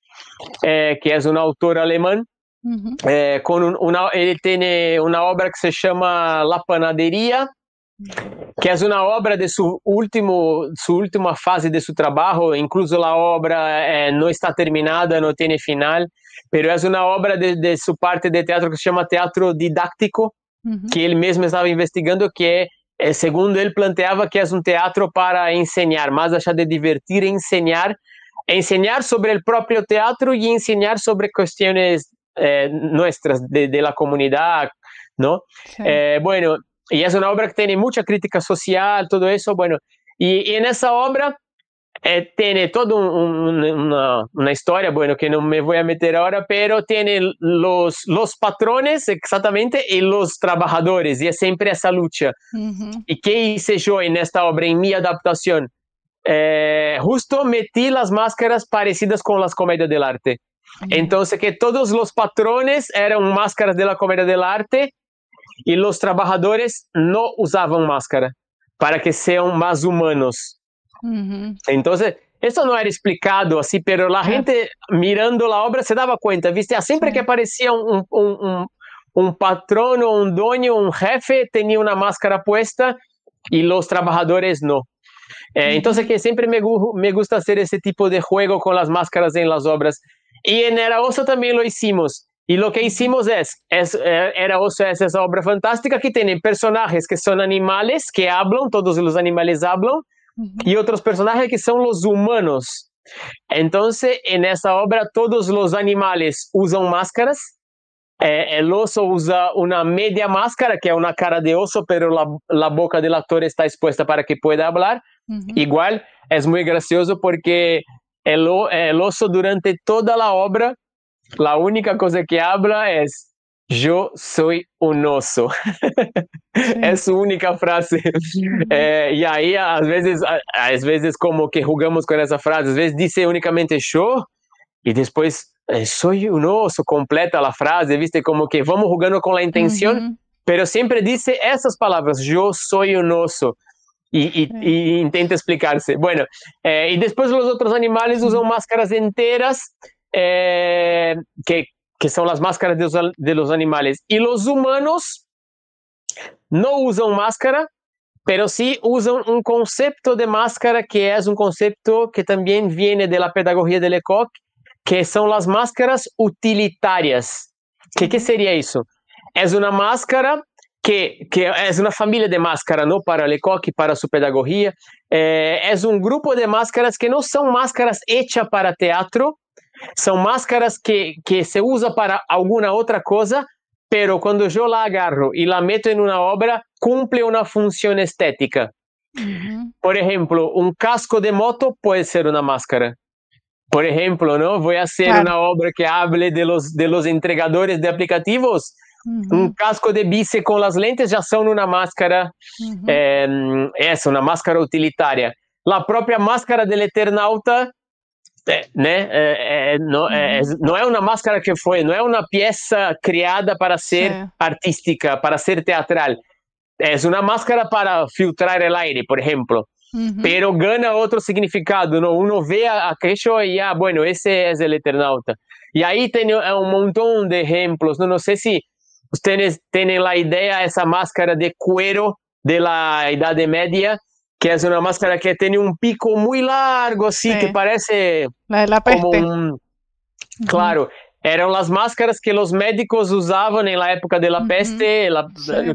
que es un autor alemán. Él tiene una obra que se llama La Panadería, que es una obra de su última fase de su trabajo. Incluso la obra no está terminada, no tiene final, pero es una obra de su parte de teatro que se llama teatro didáctico, que él mismo estaba investigando, que según él planteaba que es un teatro para enseñar, más allá de divertir, enseñar sobre el propio teatro y enseñar sobre cuestiones nuestras, de la comunidad, ¿no? Sí. Bueno, y es una obra que tiene mucha crítica social, todo eso, bueno, y en esa obra tiene toda una historia, bueno, que no me voy a meter ahora, pero tiene los patrones exactamente y los trabajadores, y es siempre esa lucha. ¿Y qué hice yo en esta obra, en mi adaptación? Justo metí las máscaras parecidas con las comedias del arte. Entonces, que todos los patrones eran máscaras de la comedia del arte, y los trabajadores no usaban máscara para que sean más humanos. Entonces, esto no era explicado así, pero la gente mirando la obra se daba cuenta, ¿viste? Siempre que aparecía un patrón o un dueño, un jefe, tenía una máscara puesta y los trabajadores no. Entonces, que siempre me gusta hacer ese tipo de juego con las máscaras en las obras. Y en Era Oso también lo hicimos. Y lo que hicimos Era Oso es esa obra fantástica que tiene personajes que son animales, que hablan, todos los animales hablan, y otros personajes que son los humanos. Entonces, en esa obra todos los animales usan máscaras. El oso usa una media máscara, que es una cara de oso, pero la boca del actor está expuesta para que pueda hablar. Igual, es muy gracioso porque el oso durante toda la obra, la única cosa que habla es: yo soy un oso. Es su única frase. Y ahí a veces como que jugamos con esa frase. A veces dice únicamente yo y después soy un oso, completa la frase, ¿viste? Como que vamos jugando con la intención, pero siempre dice esas palabras: yo soy un oso. Y intenta explicarse. Bueno, y después los otros animales usan máscaras enteras, que son las máscaras de los animales. Y los humanos no usan máscara, pero sí usan un concepto de máscara que es un concepto que también viene de la pedagogía de Lecoq, que son las máscaras utilitarias. ¿Qué sería eso? Es una máscara que es una familia de máscara, ¿no? Para Lecoq y para su pedagogía. Es un grupo de máscaras que no son máscaras hechas para teatro, son máscaras que se usa para alguna otra cosa, pero cuando yo la agarro y la meto en una obra, cumple una función estética. Por ejemplo, un casco de moto puede ser una máscara. Por ejemplo, ¿no? Voy a hacer una obra que hable de los entregadores de aplicativos. Un casco de bici con las lentes ya son una máscara, es una máscara utilitaria. La propia máscara del Eternauta, no es una máscara que fue, no es una pieza creada para ser artística, para ser teatral. Es una máscara para filtrar el aire, por ejemplo. Pero gana otro significado, ¿no? Uno ve aquello y ya, bueno, ese es el Eternauta. Y ahí tiene un montón de ejemplos, ¿no? No sé si ustedes tienen la idea, esa máscara de cuero de la Edad Media, que es una máscara que tiene un pico muy largo, así, que parece la de la peste. Como claro, eran las máscaras que los médicos usaban en la época de la peste,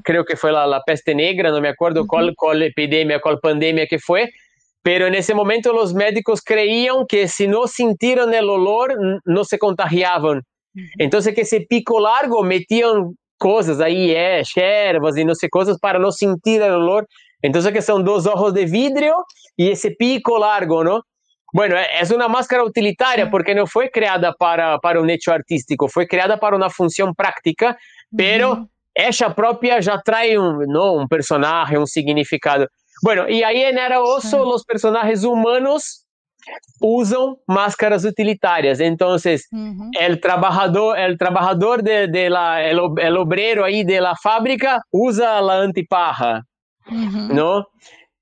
creo que fue la peste negra, no me acuerdo cuál epidemia, cuál pandemia que fue, pero en ese momento los médicos creían que si no sintieron el olor, no se contagiaban. Entonces que ese pico largo metían cosas ahí, hierbas y no sé, cosas para no sentir el olor. Entonces que son dos ojos de vidrio y ese pico largo, ¿no? Bueno, es una máscara utilitaria porque no fue creada para un hecho artístico, fue creada para una función práctica, pero ella propia ya trae un personaje, un significado. Bueno, y ahí en Era Oso los personajes humanos usan máscaras utilitarias. Entonces, el trabajador el obrero ahí de la fábrica usa la antipaja, ¿no?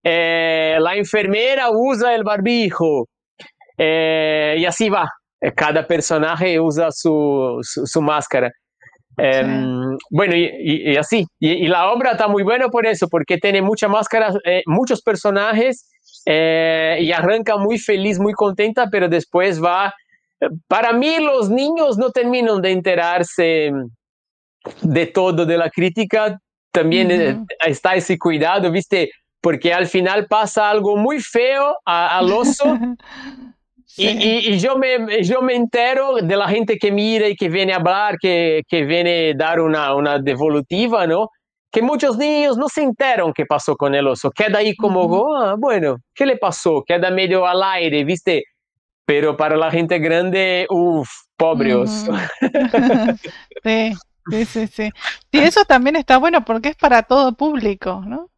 La enfermera usa el barbijo. Y así va. Cada personaje usa su máscara. Bueno, y así. Y la obra está muy buena por eso, porque tiene muchas máscaras, muchos personajes, y arranca muy feliz, muy contenta, pero después va. Para mí, los niños no terminan de enterarse de todo de la crítica. También está ese cuidado, ¿viste? Porque al final pasa algo muy feo al oso. Y yo me entero de la gente que mira y que viene a hablar, que viene a dar una devolutiva, ¿no? Que muchos niños no se enteran qué pasó con el oso. Queda ahí como, bueno, ¿qué le pasó? Queda medio al aire, ¿viste? Pero para la gente grande, pobre oso. Sí. Sí, eso también está bueno porque es para todo público, ¿no?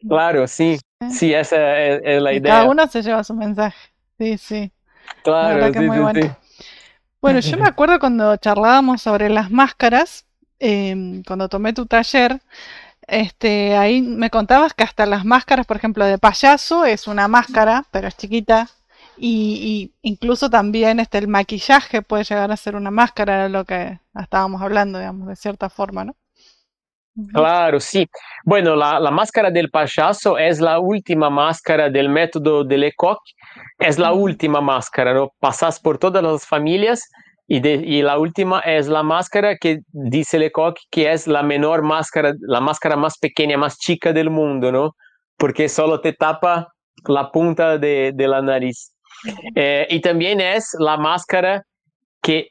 Claro, sí. Sí, esa es la idea. Cada uno se lleva su mensaje. Sí. Claro, sí. Bueno, yo me acuerdo cuando charlábamos sobre las máscaras, cuando tomé tu taller, ahí me contabas que hasta las máscaras, por ejemplo, de payaso es una máscara, pero es chiquita, y incluso también el maquillaje puede llegar a ser una máscara, era lo que estábamos hablando, digamos, de cierta forma, ¿no? Claro, sí. Bueno, la máscara del payaso es la última máscara del método de Lecoq, es la última máscara, ¿no? Pasas por todas las familias y la última es la máscara que dice Lecoq que es la menor máscara, la máscara más pequeña, más chica del mundo, ¿no? Porque solo te tapa la punta de la nariz. Y también es la máscara que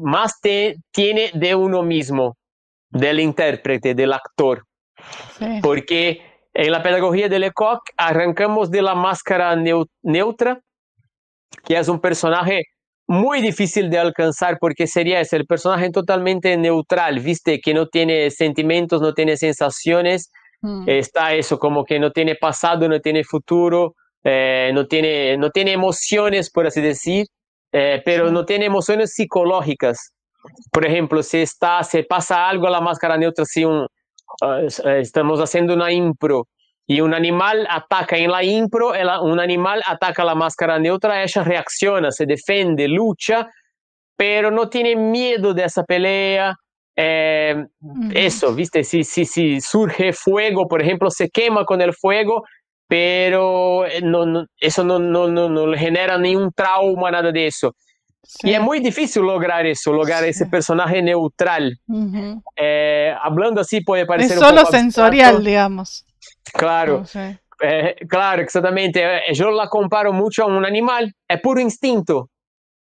más tiene de uno mismo, del intérprete, del actor. Porque en la pedagogía de Lecoq arrancamos de la máscara neutra, que es un personaje muy difícil de alcanzar porque sería el personaje totalmente neutral, ¿viste? Que no tiene sentimientos, no tiene sensaciones, está eso como que no tiene pasado, no tiene futuro, no tiene emociones, por así decir, pero no tiene emociones psicológicas. Por ejemplo, si pasa algo a la máscara neutra, si estamos haciendo una impro y un animal ataca en la impro, un animal ataca la máscara neutra, ella reacciona, se defiende, lucha, pero no tiene miedo de esa pelea, Eso, ¿viste? Si surge fuego, por ejemplo, se quema con el fuego, pero eso no le genera ningún trauma, nada de eso. Sí. Y es muy difícil lograr eso, lograr ese personaje neutral. Hablando así puede parecer un poco sensorial, abstracto. Digamos. Claro. Claro, exactamente. Yo la comparo mucho a un animal, es puro instinto.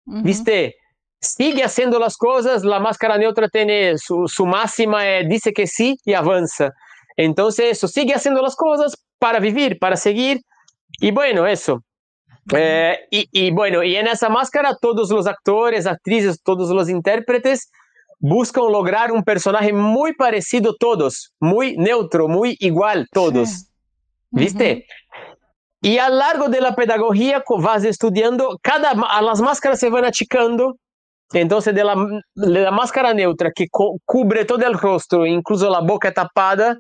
¿Viste? Sigue haciendo las cosas, la máscara neutra tiene su máxima, dice que sí y avanza. Entonces, eso, sigue haciendo las cosas para vivir, para seguir. Y bueno, eso. Bueno, y en esa máscara todos los actores, actrices, todos los intérpretes buscan lograr un personaje muy parecido todos, muy neutro, muy igual todos. Sí. ¿Viste? Y a lo largo de la pedagogía vas estudiando, las máscaras se van achicando. Entonces de la máscara neutra que cubre todo el rostro, incluso la boca tapada,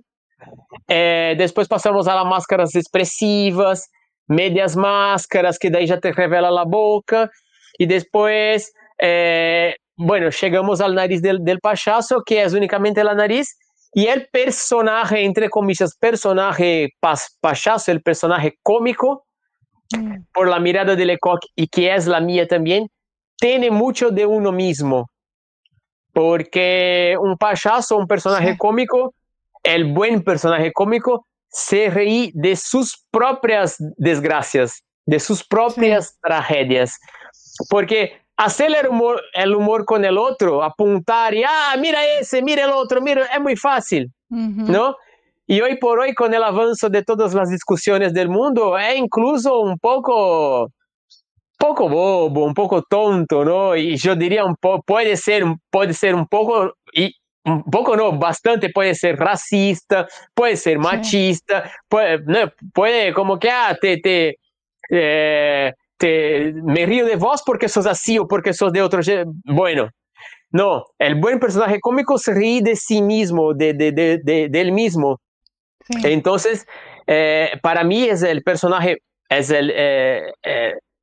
después pasamos a las máscaras expresivas, medias máscaras que de ahí ya te revela la boca, y después, bueno, llegamos al nariz del payaso, que es únicamente la nariz, y el personaje, entre comillas, personaje payaso, el personaje cómico, por la mirada de Lecoq, y que es la mía también, tiene mucho de uno mismo, porque un payaso, un personaje cómico, el buen personaje cómico, se ríe de sus propias desgracias, de sus propias tragedias, porque hacer el humor con el otro, apuntar y, mira ese, mira el otro, mira, es muy fácil, ¿no? Y hoy por hoy, con el avance de todas las discusiones del mundo, es incluso un poco bobo, un poco tonto, ¿no? Y yo diría puede ser un poco, y un poco no, bastante, puede ser racista, puede ser machista, puede como que, me río de vos porque sos así o porque sos de otro. Bueno, no, el buen personaje cómico se ríe de sí mismo, de él mismo. Entonces, para mí es el personaje, es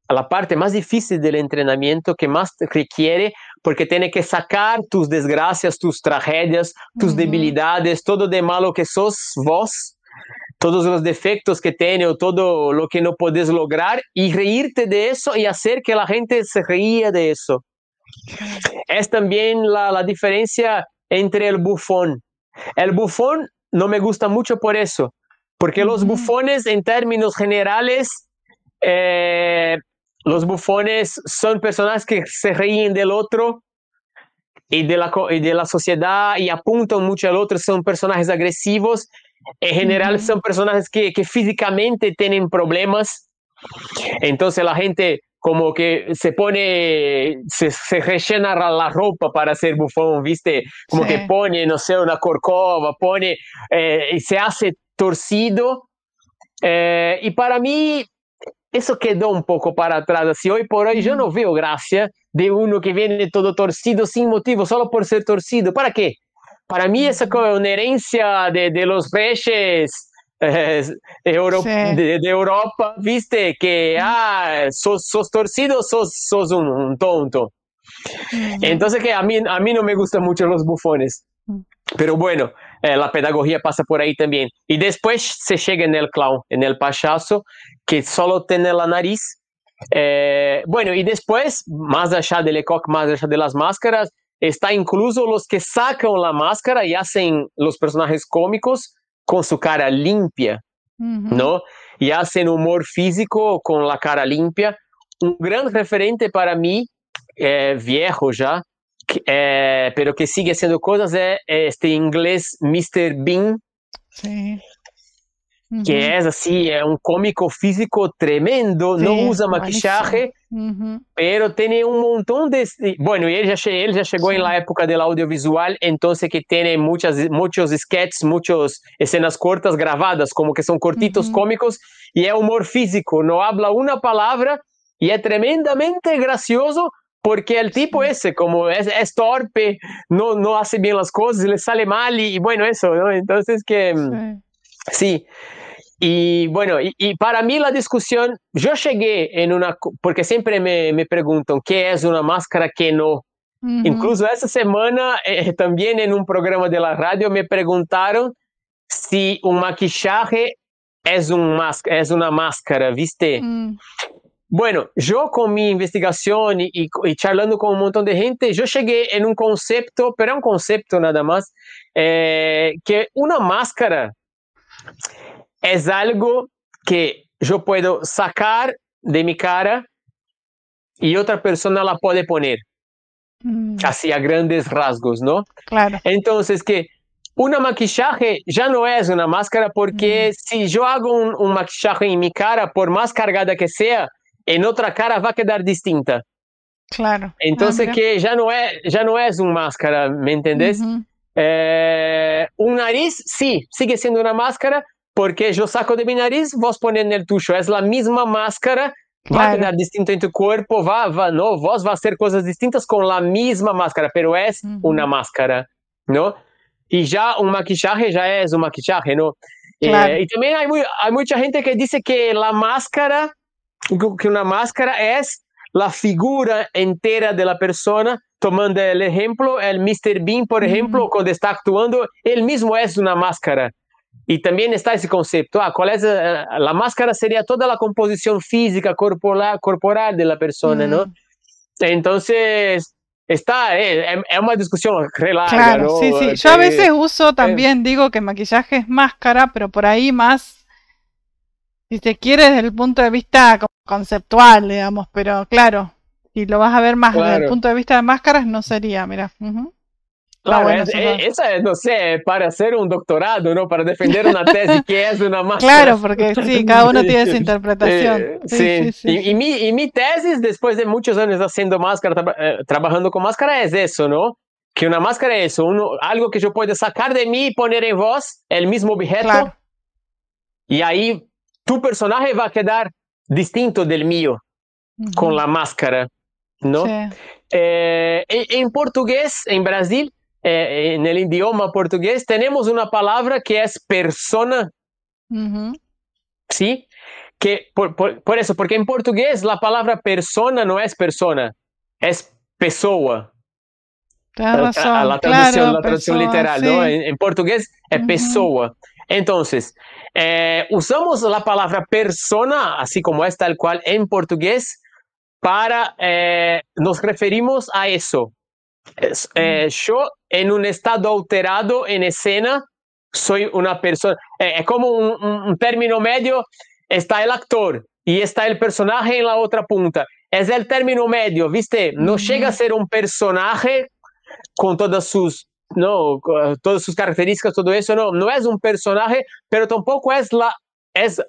la parte más difícil del entrenamiento, que más requiere, porque tiene que sacar tus desgracias, tus tragedias, tus debilidades, todo de malo que sos vos, todos los defectos que tiene o todo lo que no puedes lograr, y reírte de eso y hacer que la gente se ría de eso. Es también la diferencia entre el bufón. El bufón no me gusta mucho por eso, porque los bufones, en términos generales, los bufones son personas que se ríen del otro y de la sociedad y apuntan mucho al otro, son personajes agresivos. En general son personajes que físicamente tienen problemas. Entonces la gente como que se rellena la ropa para ser bufón, ¿viste? Como que pone, no sé, una corcova, y se hace torcido. Y para mí eso quedó un poco para atrás. Así, hoy por hoy yo no veo gracia de uno que viene todo torcido sin motivo, solo por ser torcido. ¿Para qué? Para mí esa es como una herencia de los reyes de Europa, ¿viste? Que, sos torcido, sos un tonto. Entonces que a mí no me gustan mucho los bufones. Pero bueno, la pedagogía pasa por ahí también. Y después se llega en el clown, en el payaso, que solo tiene la nariz. Bueno, y después, más allá de Lecoq, más allá de las máscaras, está incluso los que sacan la máscara y hacen los personajes cómicos con su cara limpia, ¿no? Y hacen humor físico con la cara limpia. Un gran referente para mí, viejo ya, pero que sigue haciendo cosas, es este inglés Mr. Bean, que es así, un cómico físico tremendo, no usa maquillaje, pero tiene un montón de... Bueno, y él ya llegó en la época del audiovisual, entonces que tiene muchos sketches, muchas escenas cortas grabadas, como que son cortitos cómicos, y es humor físico, no habla una palabra, y es tremendamente gracioso, porque el tipo ese, como es torpe, no hace bien las cosas, le sale mal, y bueno, eso, ¿no? Entonces que... sí. Y bueno, y para mí la discusión, yo llegué porque siempre me preguntan qué es una máscara, qué no. Incluso essa semana, também em um programa de la radio, me perguntaram se um maquillaje es una máscara, ¿viste? Bueno, yo con mi investigación y charlando con un montón de gente, yo llegué en un concepto, pero es un concepto nada más, que una máscara es algo que yo puedo sacar de mi cara y otra persona la puede poner, así a grandes rasgos, ¿no? Claro. Entonces, que una maquillaje ya no es una máscara porque si yo hago un maquillaje en mi cara, por más cargada que sea, en otra cara va a quedar distinta. Claro. Entonces que ya no es una máscara, ¿me entendés? Un nariz, sí, sigue siendo una máscara porque yo saco de mi nariz, vos pones en el tuyo. Es la misma máscara, va a quedar distinto en tu cuerpo, no, vos va a hacer cosas distintas con la misma máscara, pero es una máscara, ¿no? Y ya un maquillaje ya es un maquillaje, ¿no? Claro. Y también hay mucha gente que dice que la máscara, que una máscara es la figura entera de la persona. Tomando el ejemplo, el Mr. Bean, por ejemplo, cuando está actuando, él mismo es una máscara. Y también está ese concepto. ¿Cuál es? La máscara sería toda la composición física, corporal de la persona, ¿no? Entonces, es una discusión re larga, claro, ¿no? Sí. Yo a veces uso también, digo que maquillaje es máscara, pero por ahí más, si se quiere, desde el punto de vista conceptual, digamos, pero claro, si lo vas a ver más desde el punto de vista de máscaras, no sería, mira. Claro, esa no sé, para hacer un doctorado, ¿no? Para defender una tesis, ¿qué es una máscara? Claro, porque sí, cada uno tiene su interpretación. Sí. Y mi tesis, después de muchos años haciendo máscara, trabajando con máscara, es eso, ¿no? Que una máscara es eso, algo que yo puedo sacar de mí y poner en vos, el mismo objeto, claro. Y ahí tu personaje va a quedar distinto del mío, con la máscara, ¿no? Sí. En portugués, en Brasil, en el idioma portugués, tenemos una palabra que es persona, ¿sí? Que por eso, porque en portugués la palabra persona no es persona, es pessoa. Tienes razón, la traducción, claro, la traducción pessoa, literal, sí. ¿no? En portugués es pessoa. Entonces, usamos la palabra persona, así como es tal cual en portugués, para nos referimos a eso. Yo en un estado alterado en escena soy una persona, es como un término medio, está el actor y está el personaje en la otra punta, es el término medio, ¿viste? No llega a ser un personaje con todas sus características, todo eso, no es un personaje, pero tampoco es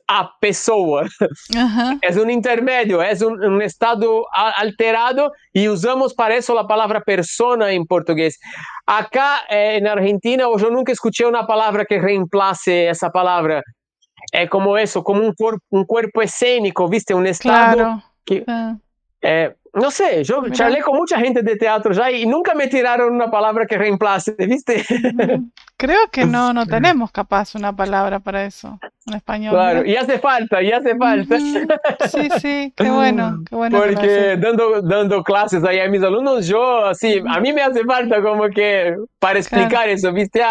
a pessoa. Es un intermedio, es un estado alterado y usamos para eso la palabra persona en portugués. Acá en Argentina yo nunca escuché una palabra que reemplace esa palabra. Es como eso, como un cuerpo escénico, ¿viste? Un estado claro. que... no sé, yo charlé con mucha gente de teatro ya y nunca me tiraron una palabra que reemplace, ¿viste? Creo que no tenemos capaz una palabra para eso en español. Claro, ¿verdad? y hace falta. Sí, qué bueno. Porque dando clases ahí a mis alumnos, yo así, a mí me hace falta como que para explicar eso, ¿viste?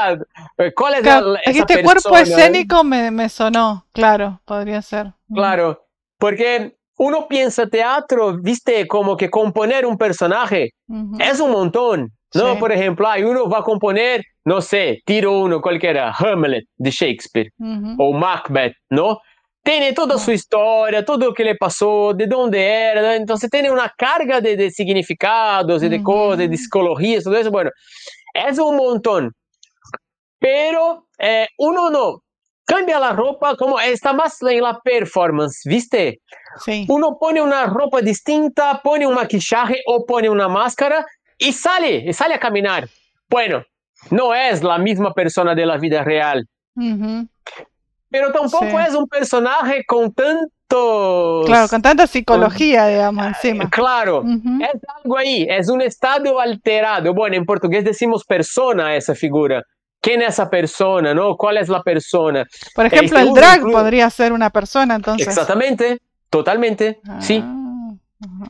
¿Cuál es esa este persona? Cuerpo escénico me sonó, claro, podría ser. Claro, porque uno piensa teatro, ¿viste? Como que componer un personaje es un montón, ¿no? Sí. Por ejemplo, uno va a componer, no sé, tiro uno cualquiera, Hamlet de Shakespeare o Macbeth, ¿no? Tiene toda su historia, todo lo que le pasó, de dónde era, ¿no? Entonces tiene una carga de significados y de cosas, de psicología, todo eso, bueno, es un montón. Pero uno no cambia la ropa, como está más en la performance, ¿viste? Sí. Uno pone una ropa distinta, pone un maquillaje o pone una máscara y sale a caminar. Bueno, no es la misma persona de la vida real. Pero tampoco es un personaje con tantos... Claro, con tanta psicología, digamos, encima. Claro, es algo ahí, es un estado alterado. Bueno, en portugués decimos persona a esa figura. ¿Quién es esa persona, no? ¿Cuál es la persona? Por ejemplo, el drag podría ser una persona, entonces. Exactamente, totalmente, sí.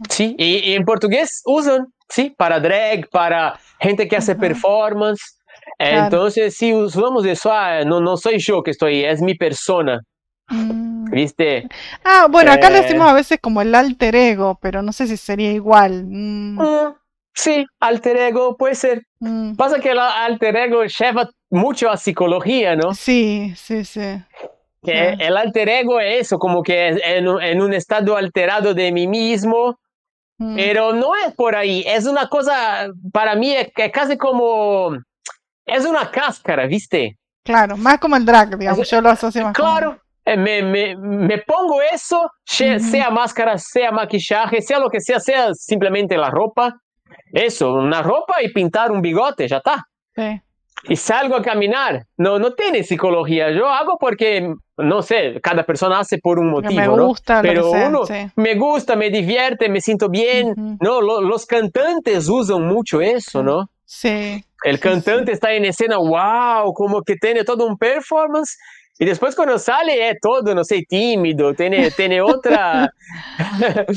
Sí, y en portugués usan, sí, para drag, para gente que hace performance. Claro. Entonces, si usamos eso, no soy yo que estoy, es mi persona, ¿viste? Bueno, acá le decimos a veces como el alter ego, pero no sé si sería igual. Sí, alter ego puede ser. Pasa que el alter ego lleva mucho a psicología, ¿no? Sí. Que el alter ego es eso, como que en un estado alterado de mí mismo, pero no es por ahí, es una cosa, para mí es casi como, es una cáscara, ¿viste? Claro, más como el drag, digamos, yo lo asocio más claro, me pongo eso, sea máscara, sea maquillaje, sea lo que sea simplemente la ropa, eso, una ropa y pintar un bigote, ya está. Sí. Y salgo a caminar. No tiene psicología. Yo hago porque, no sé, cada persona hace por un motivo, me gusta, ¿no? Pero lo que sea, uno sí. me gusta, me divierte, me siento bien. No, los cantantes usan mucho eso, ¿no? Sí. El cantante está en escena, wow, como que tiene todo un performance. Y después cuando sale es todo, no sé, tímido, tiene otra...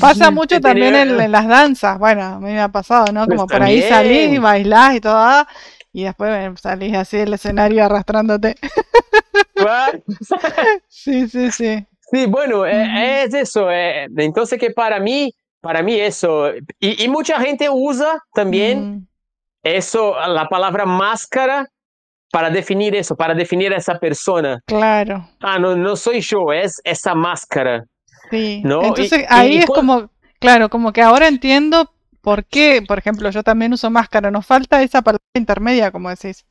Pasa mucho también en las danzas, bueno, a mí me ha pasado, ¿no? Como por ahí salís y bailás y todo, y después salís así del escenario arrastrándote. Sí. Sí, bueno, es eso. Entonces que para mí eso, y mucha gente usa también eso, la palabra máscara, para definir eso, para definir a esa persona. Claro. No soy yo, es esa máscara. Sí, ¿no? entonces ahí es como, claro, como que ahora entiendo por qué, por ejemplo, yo también uso máscara, nos falta esa palabra intermedia, como decís.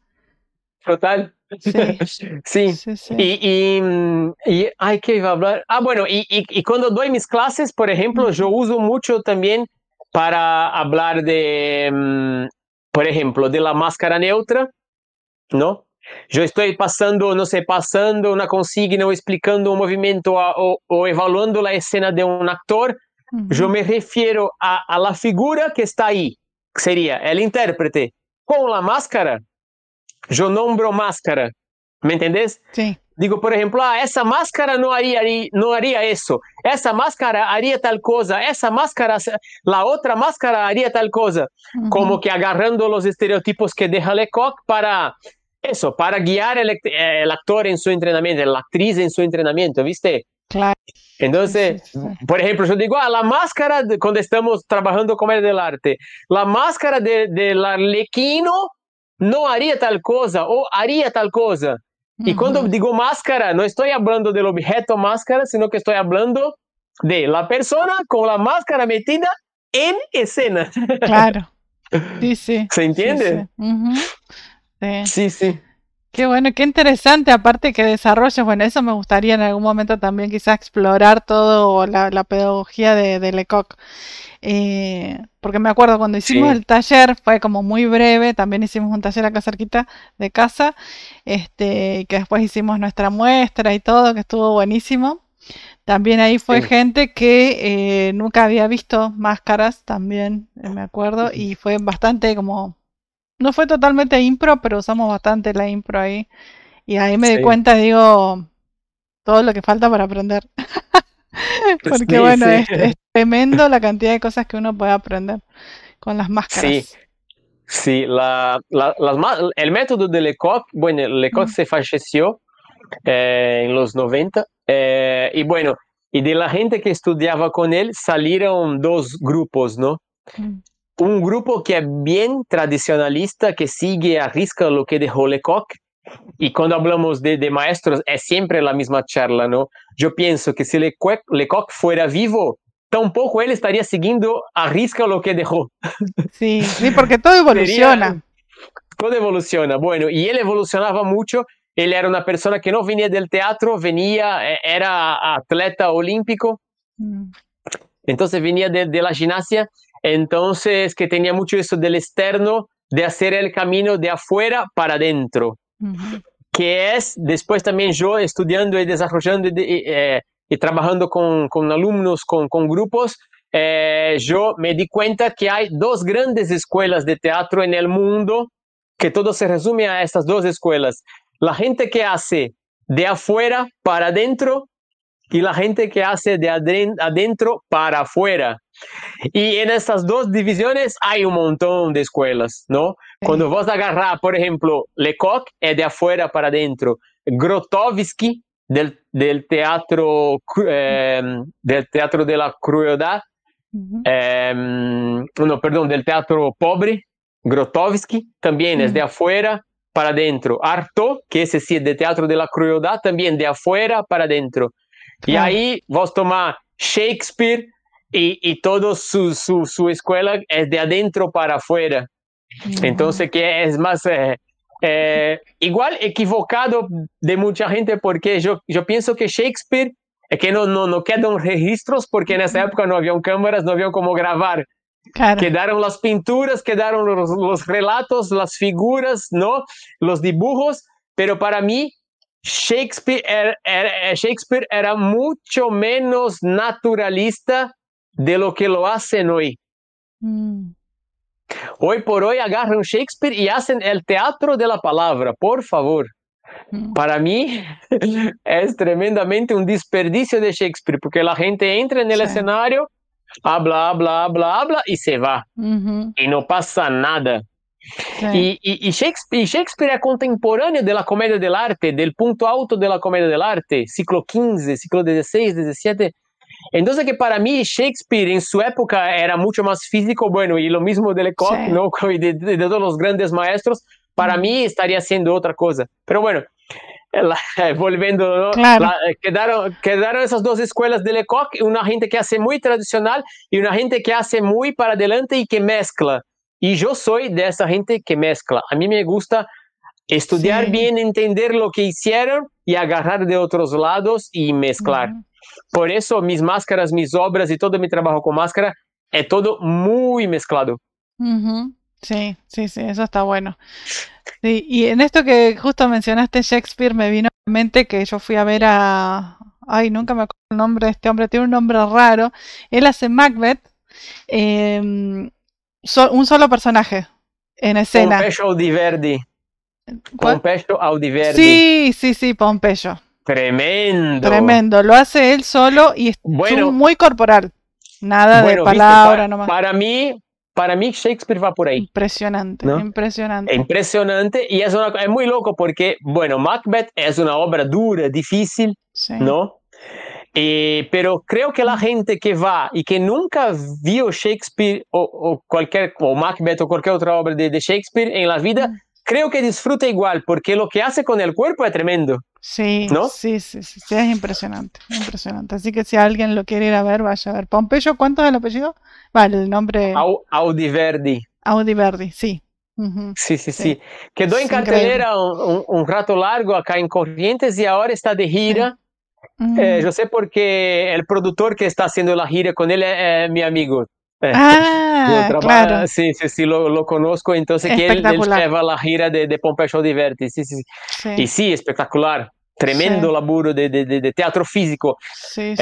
Total. Sí. Ay, ¿qué iba a hablar? Bueno, y cuando doy mis clases, por ejemplo, yo uso mucho también para hablar de, por ejemplo, de la máscara neutra, ¿no? Yo estoy pasando, no sé, pasando una consigna o explicando un movimiento o evaluando la escena de un actor, yo me refiero a la figura que está ahí, que sería el intérprete, con la máscara. Yo nombro máscara, ¿me entendés? Sí. Digo, por ejemplo, esa máscara no haría eso, esa máscara haría tal cosa, esa máscara, la otra máscara haría tal cosa, como que agarrando los estereotipos que deja Lecoq para eso, para guiar el actor en su entrenamiento, la actriz en su entrenamiento, ¿viste? Claro. Entonces, por ejemplo, yo digo, la máscara, cuando estamos trabajando comedia del arte, la máscara del arlequino no haría tal cosa o haría tal cosa. Y cuando digo máscara, no estoy hablando del objeto máscara, sino que estoy hablando de la persona con la máscara metida en escena. Claro. Sí. ¿Se entiende? Sí. Qué bueno, qué interesante, aparte que desarrolles, bueno, eso me gustaría en algún momento también quizás explorar todo la pedagogía de Lecoq. Porque me acuerdo cuando hicimos el taller, fue como muy breve, también hicimos un taller acá cerquita de casa, que después hicimos nuestra muestra y todo, que estuvo buenísimo. También ahí fue gente que nunca había visto máscaras, también me acuerdo, y fue bastante como... No fue totalmente impro, pero usamos bastante la impro ahí. Y ahí me di cuenta, digo, todo lo que falta para aprender. Porque bueno, es tremendo la cantidad de cosas que uno puede aprender con las máscaras. Sí, el método de Lecoq, bueno, Lecoq se falleció en los 90, y bueno, y de la gente que estudiaba con él salieron dos grupos, ¿no? Un grupo que es bien tradicionalista, que sigue a risca lo que dejó Lecoq, y cuando hablamos de maestros es siempre la misma charla, ¿no? Yo pienso que si Lecoq fuera vivo, tampoco él estaría siguiendo a risca lo que dejó. Sí, porque todo evoluciona. Todo evoluciona, bueno, y él evolucionaba mucho. Él era una persona que no venía del teatro, era atleta olímpico, entonces venía de la gimnasia, entonces que tenía mucho eso del externo, de hacer el camino de afuera para adentro, que es después también yo estudiando y desarrollando y trabajando con alumnos, con grupos, yo me di cuenta que hay dos grandes escuelas de teatro en el mundo, que todo se resume a estas dos escuelas. La gente que hace de afuera para adentro y la gente que hace de adentro para afuera. Y en estas dos divisiones hay un montón de escuelas, ¿no? Cuando vos agarrás, por ejemplo, Lecoq es de afuera para adentro, Grotowski del teatro de la crueldad, no, perdón, del teatro pobre, Grotowski también es de afuera para adentro. Artaud, que ese sí es de teatro de la crueldad, también de afuera para adentro. Claro. Y ahí vos tomás Shakespeare y toda su escuela es de adentro para afuera. Entonces, que es más igual equivocado de mucha gente, porque yo pienso que Shakespeare es que no quedan registros, porque en esa época no habían cámaras, no habían cómo grabar. Claro. Quedaron las pinturas, quedaron los relatos, las figuras, ¿no? Los dibujos, pero para mí Shakespeare era mucho menos naturalista de lo que lo hacen hoy. Hoy por hoy agarran Shakespeare y hacen el teatro de la palabra, por favor. Para mí es tremendamente un desperdicio de Shakespeare, porque la gente entra en el escenario, habla y se va. Y no pasa nada. Y Shakespeare es contemporáneo de la comedia del arte, del punto alto de la comedia del arte, siglo XV, siglo XVI, XVII. Entonces, que para mí Shakespeare en su época era mucho más físico, bueno, y lo mismo de Lecoq, ¿no? De todos los grandes maestros, para mí estaría haciendo otra cosa. Pero bueno, volviendo, ¿no? Claro. Quedaron esas dos escuelas de Lecoq, una gente que hace muy tradicional y una gente que hace muy para adelante y que mezcla. Y yo soy de esa gente que mezcla. A mí me gusta estudiar bien, entender lo que hicieron y agarrar de otros lados y mezclar. Por eso mis máscaras, mis obras y todo mi trabajo con máscara es todo muy mezclado. Sí, eso está bueno. Sí, y en esto que justo mencionaste Shakespeare, me vino a la mente que yo fui a ver ay, nunca me acuerdo el nombre de este hombre, tiene un nombre raro. Él hace Macbeth, un solo personaje en escena. Pompeyo Audiverdi. Pompeyo Audiverdi. Sí, Pompeyo. Tremendo. Lo hace él solo y es muy corporal. Nada de palabra nomás. Para mí Shakespeare va por ahí. Impresionante, ¿no? Impresionante. Impresionante, y es muy loco porque, bueno, Macbeth es una obra dura, difícil, ¿no? Pero creo que la gente que va y que nunca vio Shakespeare o Macbeth o cualquier otra obra de Shakespeare en la vida, creo que disfruta igual, porque lo que hace con el cuerpo es tremendo. Sí, ¿no? Sí, es impresionante. Así que si alguien lo quiere ir a ver, vaya a ver. Pompeyo, ¿cuánto es el apellido? Vale, el nombre. Audiverdi. Audiverdi, sí. Sí. Quedó en cartelera un rato largo acá en Corrientes y ahora está de gira. Yo sé porque el productor que está haciendo la gira con él es mi amigo. Claro. Sí, lo conozco, entonces que él lleva la gira de Pompeyo Audiverdi. Sí. Y sí, espectacular. Tremendo laburo de teatro físico. Sí.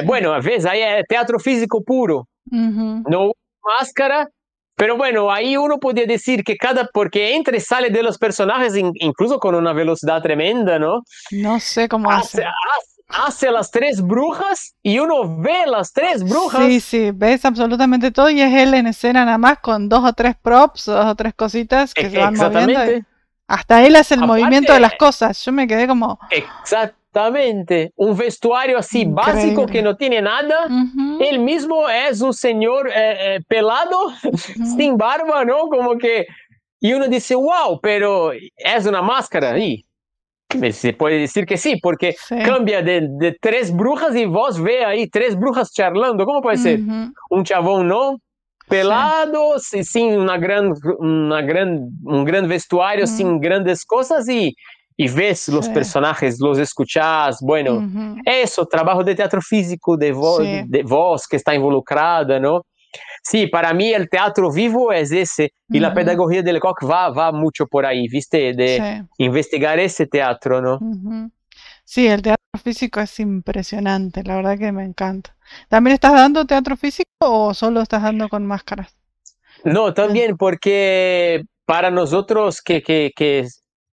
Bueno, a veces ahí es teatro físico puro. No máscara, pero bueno, ahí uno podría decir que porque entra y sale de los personajes incluso con una velocidad tremenda, ¿no? No sé cómo hace las tres brujas y uno ve las tres brujas. Sí, ves absolutamente todo y es él en escena nada más con 2 o 3 props, 2 o 3 cositas que se van moviendo. Hasta él hace el movimiento de las cosas. Yo me quedé como... Exactamente. Un vestuario así básico que no tiene nada. Él mismo es un señor pelado, sin barba, ¿no? Como que... Y uno dice, wow, pero es una máscara. Y se puede decir que sí, porque cambia de 3 brujas y vos ve ahí 3 brujas charlando. ¿Cómo puede ser? Un chabón, ¿no? Pelado, sin un gran vestuario, sin grandes cosas y ves los personajes, los escuchás. Bueno, eso, trabajo de teatro físico, de voz que está involucrada, ¿no? Sí, para mí el teatro vivo es ese y la pedagogía de Lecoq va mucho por ahí, ¿viste? De investigar ese teatro, ¿no? Sí, el teatro físico es impresionante, la verdad que me encanta. ¿También estás dando teatro físico o solo estás dando con máscaras? No, también porque para nosotros que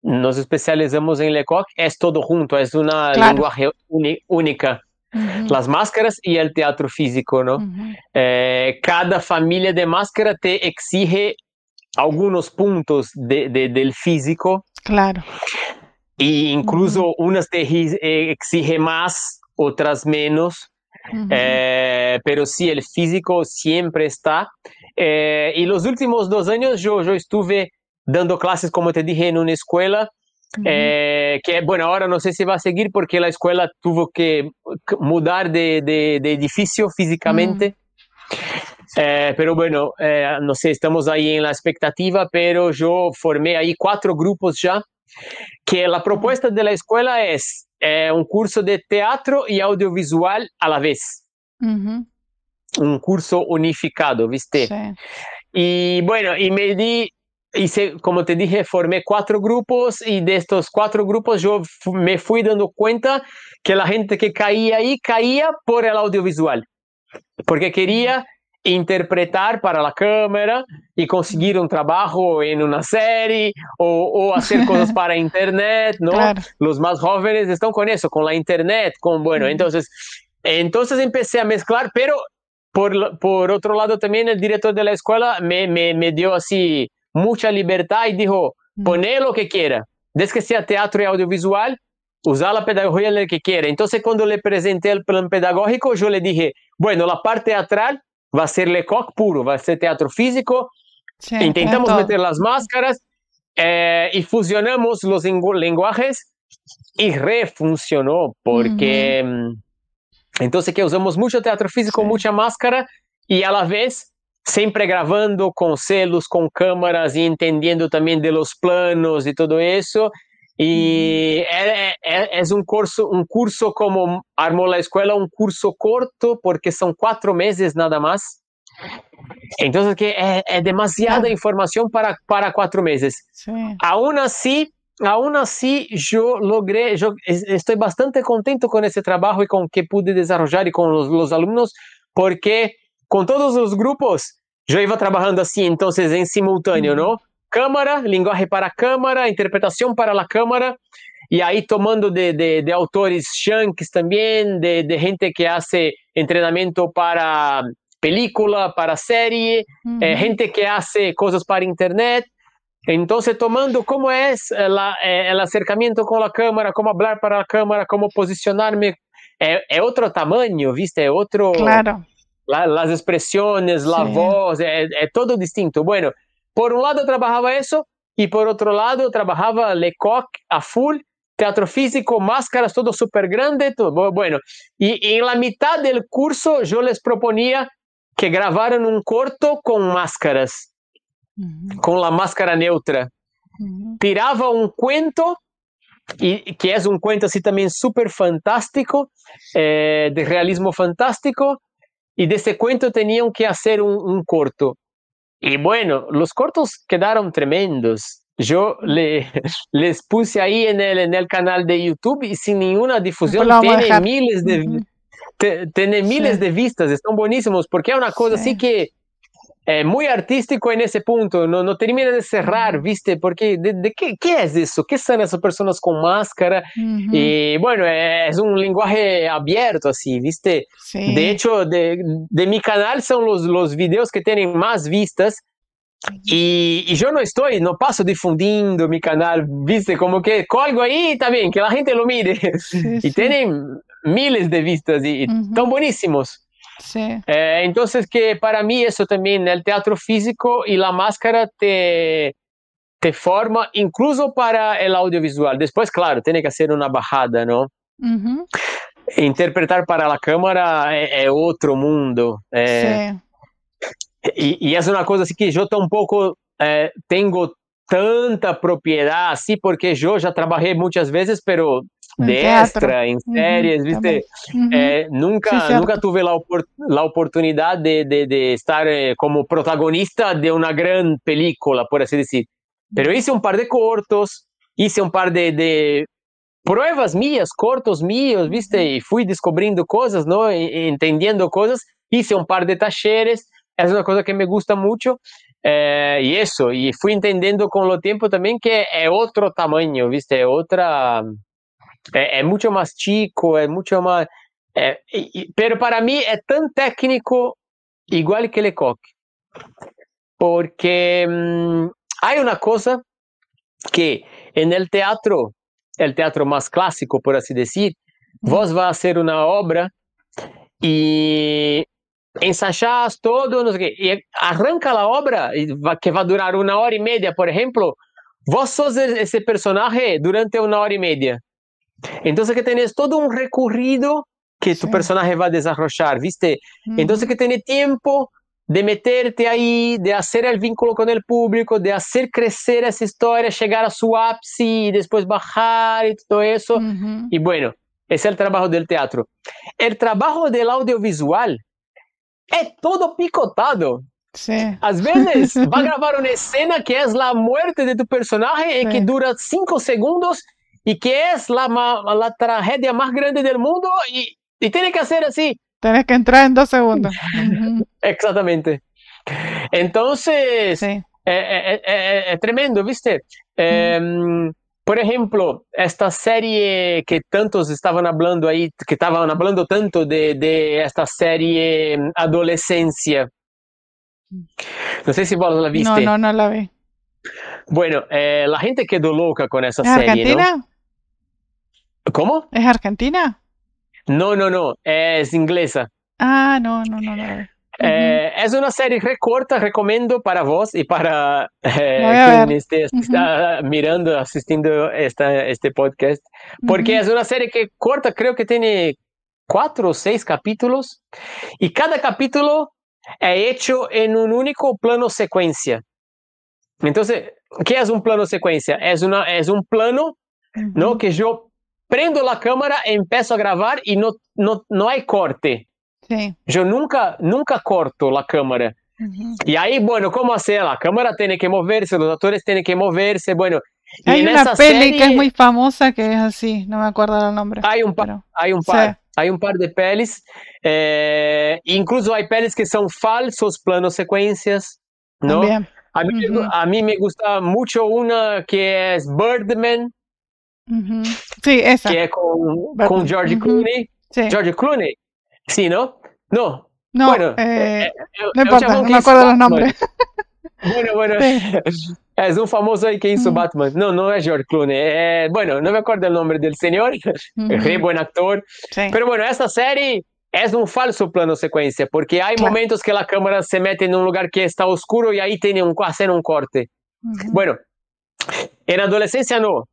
nos especializamos en Lecoq es todo junto, es una lenguaje única. las máscaras y el teatro físico, ¿no? Cada familia de máscara te exige algunos puntos del físico. Claro. Y incluso unas te exige más, otras menos. Pero sí, el físico siempre está. Y los últimos 2 años yo estuve dando clases, como te dije, en una escuela. Que bueno, ahora no sé si va a seguir porque la escuela tuvo que mudar de edificio físicamente. Pero bueno, no sé, estamos ahí en la expectativa, pero yo formé ahí 4 grupos ya, que la propuesta de la escuela es un curso de teatro y audiovisual a la vez. Un curso unificado, ¿viste? Sí. Y bueno, hice, como te dije, formé 4 grupos y de estos 4 grupos yo me fui dando cuenta que la gente que caía ahí caía por el audiovisual, porque quería interpretar para la cámara y conseguir un trabajo en una serie o hacer cosas para internet, ¿no? Claro. Los más jóvenes están con eso, con la internet, bueno, entonces empecé a mezclar, pero por otro lado también el director de la escuela me dio así mucha libertad y dijo, poné lo que quiera, desde que sea teatro y audiovisual, usar la pedagogía en el que quiera. Entonces cuando le presenté el plan pedagógico, yo le dije, bueno, la parte teatral va a ser Lecoq puro, va a ser teatro físico, Sí, intentamos meter las máscaras y fusionamos los lenguajes y refuncionó porque entonces que usamos mucho teatro físico, mucha máscara y a la vez siempre grabando con celos, con cámaras y entendiendo también de los planos y todo eso. Y es un curso como armó la escuela, un curso corto porque son 4 meses nada más. Entonces que es demasiada información para 4 meses. Sí. Aún así yo logré, yo estoy bastante contento con ese trabajo y con que pude desarrollar y con los alumnos, porque con todos los grupos yo iba trabajando así, entonces en simultáneo, ¿no? Cámara, lenguaje para cámara, interpretación para la cámara, y ahí tomando de autores shanks también, de gente que hace entrenamiento para película, para serie, gente que hace cosas para internet. Entonces, tomando cómo es el acercamiento con la cámara, cómo hablar para la cámara, cómo posicionarme, es otro tamaño, ¿viste? Otro, Claro. Las expresiones, la voz, es todo distinto. Bueno, por un lado trabajaba eso y por otro lado trabajaba Lecoq a full, teatro físico, máscaras, todo súper grande, todo bueno. Y en la mitad del curso yo les proponía que grabaran un corto con máscaras. Con la máscara neutra. Tiraba un cuento, y que es un cuento así también súper fantástico, de realismo fantástico, y de ese cuento tenían que hacer un corto. Y bueno, los cortos quedaron tremendos. Yo les puse ahí en el canal de YouTube y sin ninguna difusión tiene miles de vistas, están buenísimos, porque es una cosa así que muy artístico en ese punto, no termina de cerrar, ¿viste? Porque ¿qué es eso? ¿Qué son esas personas con máscara? Y bueno, es un lenguaje abierto así, ¿viste? Sí. De hecho, de mi canal son los videos que tienen más vistas y yo no paso difundiendo mi canal, ¿viste? Como que colgo ahí también, que la gente lo mire. Y tienen miles de vistas y están buenísimos. Sí. Entonces que para mí eso también, el teatro físico y la máscara te forma incluso para el audiovisual. Después, claro, tiene que hacer una bajada, ¿no? Interpretar para la cámara es otro mundo. Y es una cosa así que yo tampoco tengo tanta propiedad así, porque yo ya trabajé muchas veces, pero de extra, en series, ¿viste? Nunca tuve la oportunidad de estar como protagonista de una gran película, por así decir. Pero hice un par de cortos, hice un par de pruebas mías, cortos míos, ¿viste? Y fui descubriendo cosas, ¿no? Entendiendo cosas, hice un par de talleres, es una cosa que me gusta mucho. Y eso, y fui entendiendo con el tiempo también que es otro tamaño, ¿viste? Es mucho más chico, es mucho más... pero para mí es tan técnico igual que Lecoq, porque hay una cosa que en el teatro más clásico, por así decir, vos vas a hacer una obra y ensayás todo, no sé qué, y arranca la obra, que va a durar 1 hora y media, por ejemplo, vos sos ese personaje durante 1 hora y media. Entonces que tenés todo un recorrido que tu personaje va a desarrollar, ¿viste? Entonces que tenés tiempo de meterte ahí, de hacer el vínculo con el público, de hacer crecer esa historia, llegar a su ápice y después bajar y todo eso. Y bueno, ese es el trabajo del teatro. El trabajo del audiovisual es todo picotado. Sí. Às vezes va a grabar una escena que es la muerte de tu personaje y que dura 5 segundos y que es la tragedia más grande del mundo y tiene que hacer así. Tenés que entrar en 2 segundos. Exactamente. Entonces, Sí. es tremendo, ¿viste? Por ejemplo, esta serie que tantos estaban hablando ahí, que estaban hablando tanto de esta serie Adolescencia. No sé si vos la viste. No la vi. Bueno, la gente quedó loca con esa ¿Es serie, Argentina? ¿no? ¿Cómo? ¿Es Argentina? No, es inglesa. Ah, no la vi. Es una serie recorta, recomiendo para vos y para La voy a quien ver. está mirando, asistiendo este podcast, porque es una serie que corta, creo que tiene 4 o 6 capítulos y cada capítulo es hecho en un único plano secuencia. Entonces, ¿qué es un plano secuencia? Es un plano, ¿no? Que yo prendo la cámara, empiezo a grabar y no hay corte. Sí. Yo nunca corto la cámara. Y ahí, bueno, ¿cómo hacer? La cámara tiene que moverse, los actores tienen que moverse, bueno. Y hay en una esa peli serie, que es muy famosa que es así, no me acuerdo el nombre. hay un par de pelis, incluso hay pelis que son falsos planos secuencias, ¿no? También. A mí me gusta mucho una que es Birdman, Sí, esa. que es con George Clooney. Sí. George Clooney, sí, ¿no? No, No, bueno, no importa, no me acuerdo los nombres. Bueno, sí. Es un famoso ahí que hizo Batman. No es George Clooney. Bueno, no me acuerdo el nombre del señor. Re buen actor. Sí. Pero bueno, esta serie es un falso plano secuencia, porque hay momentos que la cámara se mete en un lugar que está oscuro y ahí tiene hacer un corte. Bueno, en Adolescencia no.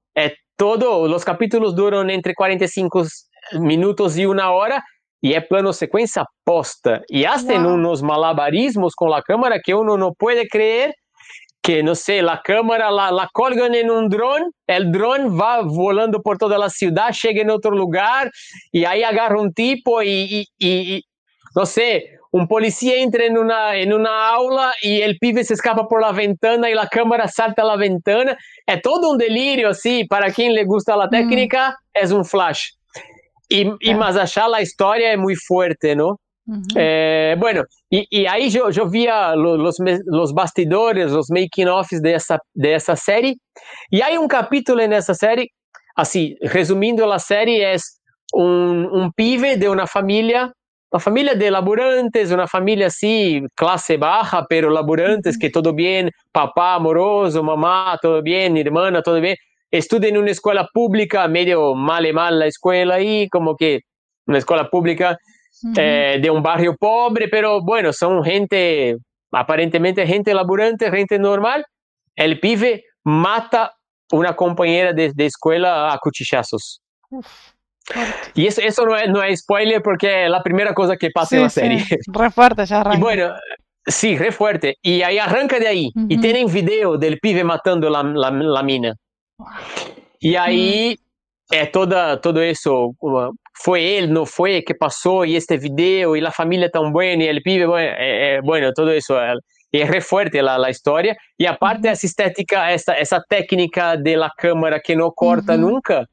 Los capítulos duran entre 45 minutos y 1 hora y es plano secuencia posta. Y hacen unos malabarismos con la cámara que uno no puede creer, que, no sé, la cámara la colgan en un dron, el dron va volando por toda la ciudad, llega en otro lugar y ahí agarra un tipo y no sé, un policía entra en una aula y el pibe se escapa por la ventana y la cámara salta a la ventana. Es todo un delirio, así, para quien le gusta la técnica, es un flash. Y más allá la historia es muy fuerte, ¿no? Bueno, y ahí yo via los bastidores, los making-offs de esa serie, y hay un capítulo en esa serie, así, resumiendo la serie, es un pibe de una familia de laburantes, una familia así, clase baja, pero laburantes, que todo bien, papá amoroso, mamá, todo bien, hermana, todo bien, estudia en una escuela pública, medio mal la escuela ahí, como que una escuela pública, de un barrio pobre, pero bueno, son gente, aparentemente gente laburante, gente normal. El pibe mata una compañera de escuela a cuchillazos. Y eso no es spoiler porque es la primera cosa que pasa en la serie. Sí, re fuerte ya arranca. Y bueno, sí, re fuerte. Y ahí arranca de ahí. Y tienen video del pibe matando la mina. Y ahí todo eso, fue él, no fue, qué pasó, y este video, y la familia tan buena, y el pibe, bueno, todo eso, y es re fuerte la historia, y aparte esa estética, esa técnica de la cámara que no corta nunca,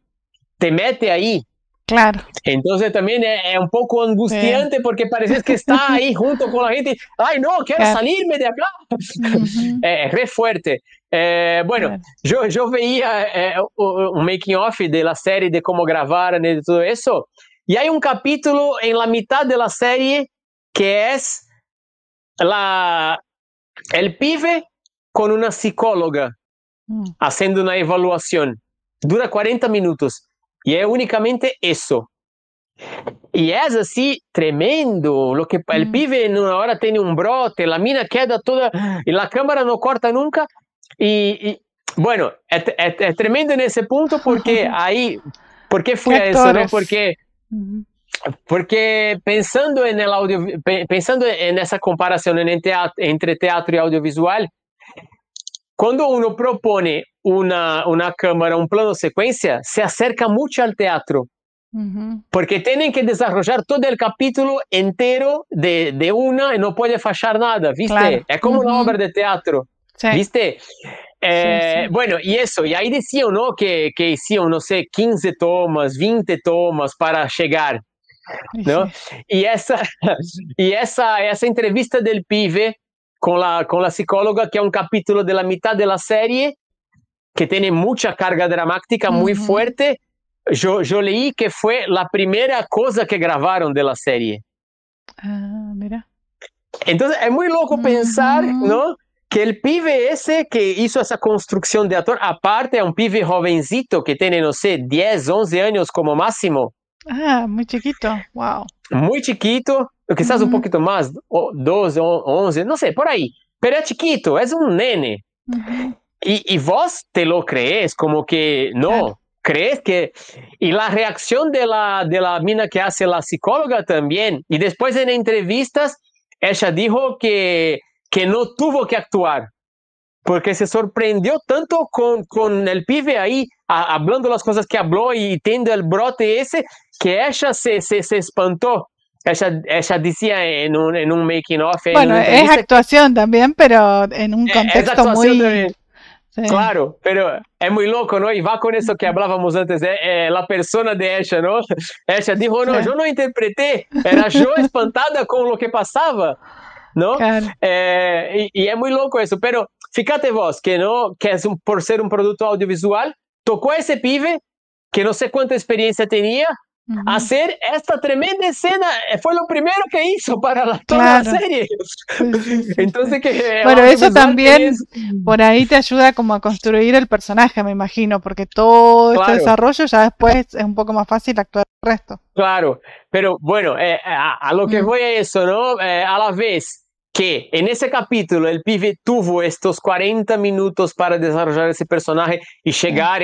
te mete ahí. Claro. Entonces también es un poco angustiante porque parece que está ahí junto con la gente. Ay, no, quiero salirme de acá. Es re fuerte. Bueno, yo veía un making of de la serie, de cómo grabar, de todo eso, Y hay un capítulo en la mitad de la serie que es el pibe con una psicóloga haciendo una evaluación. Dura 40 minutos y es únicamente eso. Y es así tremendo, lo que el pibe en una hora tiene un brote, la mina queda toda, y la cámara no corta nunca, y bueno, es tremendo en ese punto porque ahí, ¿por qué fui a eso? ¿No? Porque pensando en el audio, pensando en esa comparación entre teatro y audiovisual, cuando uno propone una cámara, un plano secuencia, se acerca mucho al teatro. Porque tienen que desarrollar todo el capítulo entero de una y no puede fallar nada, ¿viste? Claro. Es como una obra de teatro, sí. ¿Viste? Sí. Bueno, y eso, y ahí decían, ¿no? Que hicieron, no sé, 15 tomas, 20 tomas para llegar, ¿no? Sí. Y esa entrevista del pibe con la psicóloga, que es un capítulo de la mitad de la serie, que tiene mucha carga dramática muy fuerte. Yo leí que fue la primera cosa que grabaron de la serie. Ah, mira. Entonces es muy loco pensar, ¿no? Que el pibe ese que hizo esa construcción de actor, aparte es un pibe jovencito que tiene, no sé, 10, 11 años como máximo. Ah, muy chiquito, wow. Muy chiquito, quizás un poquito más, 12, 11, no sé, por ahí. Pero es chiquito, es un nene. Y vos te lo crees, como que no. Claro. ¿Crees que? Y la reacción de la mina que hace la psicóloga también. Y después en entrevistas, ella dijo que no tuvo que actuar. Porque se sorprendió tanto con el pibe ahí, hablando las cosas que habló y teniendo el brote ese, que ella se espantó. Ella decía en un making of. Bueno, es actuación también, pero en un contexto muy... También. Sí. Claro, pero es muy loco, ¿no? Y va con eso que hablábamos antes, la persona de ella, ¿no? Ella dijo, no, yo no interpreté, era yo espantada con lo que pasaba, ¿no? Claro. Y es muy loco eso, pero fíjate vos, que no, que es por ser un producto audiovisual, tocó a ese pibe, que no sé cuánta experiencia tenía, hacer esta tremenda escena, fue lo primero que hizo para toda la serie. Sí. Entonces que... Bueno, eso también por ahí te ayuda como a construir el personaje, me imagino, porque todo este desarrollo ya después es un poco más fácil actuar el resto. Claro, pero bueno, a lo que voy a eso, ¿no? A la vez que en ese capítulo el pibe tuvo estos 40 minutos para desarrollar ese personaje y llegar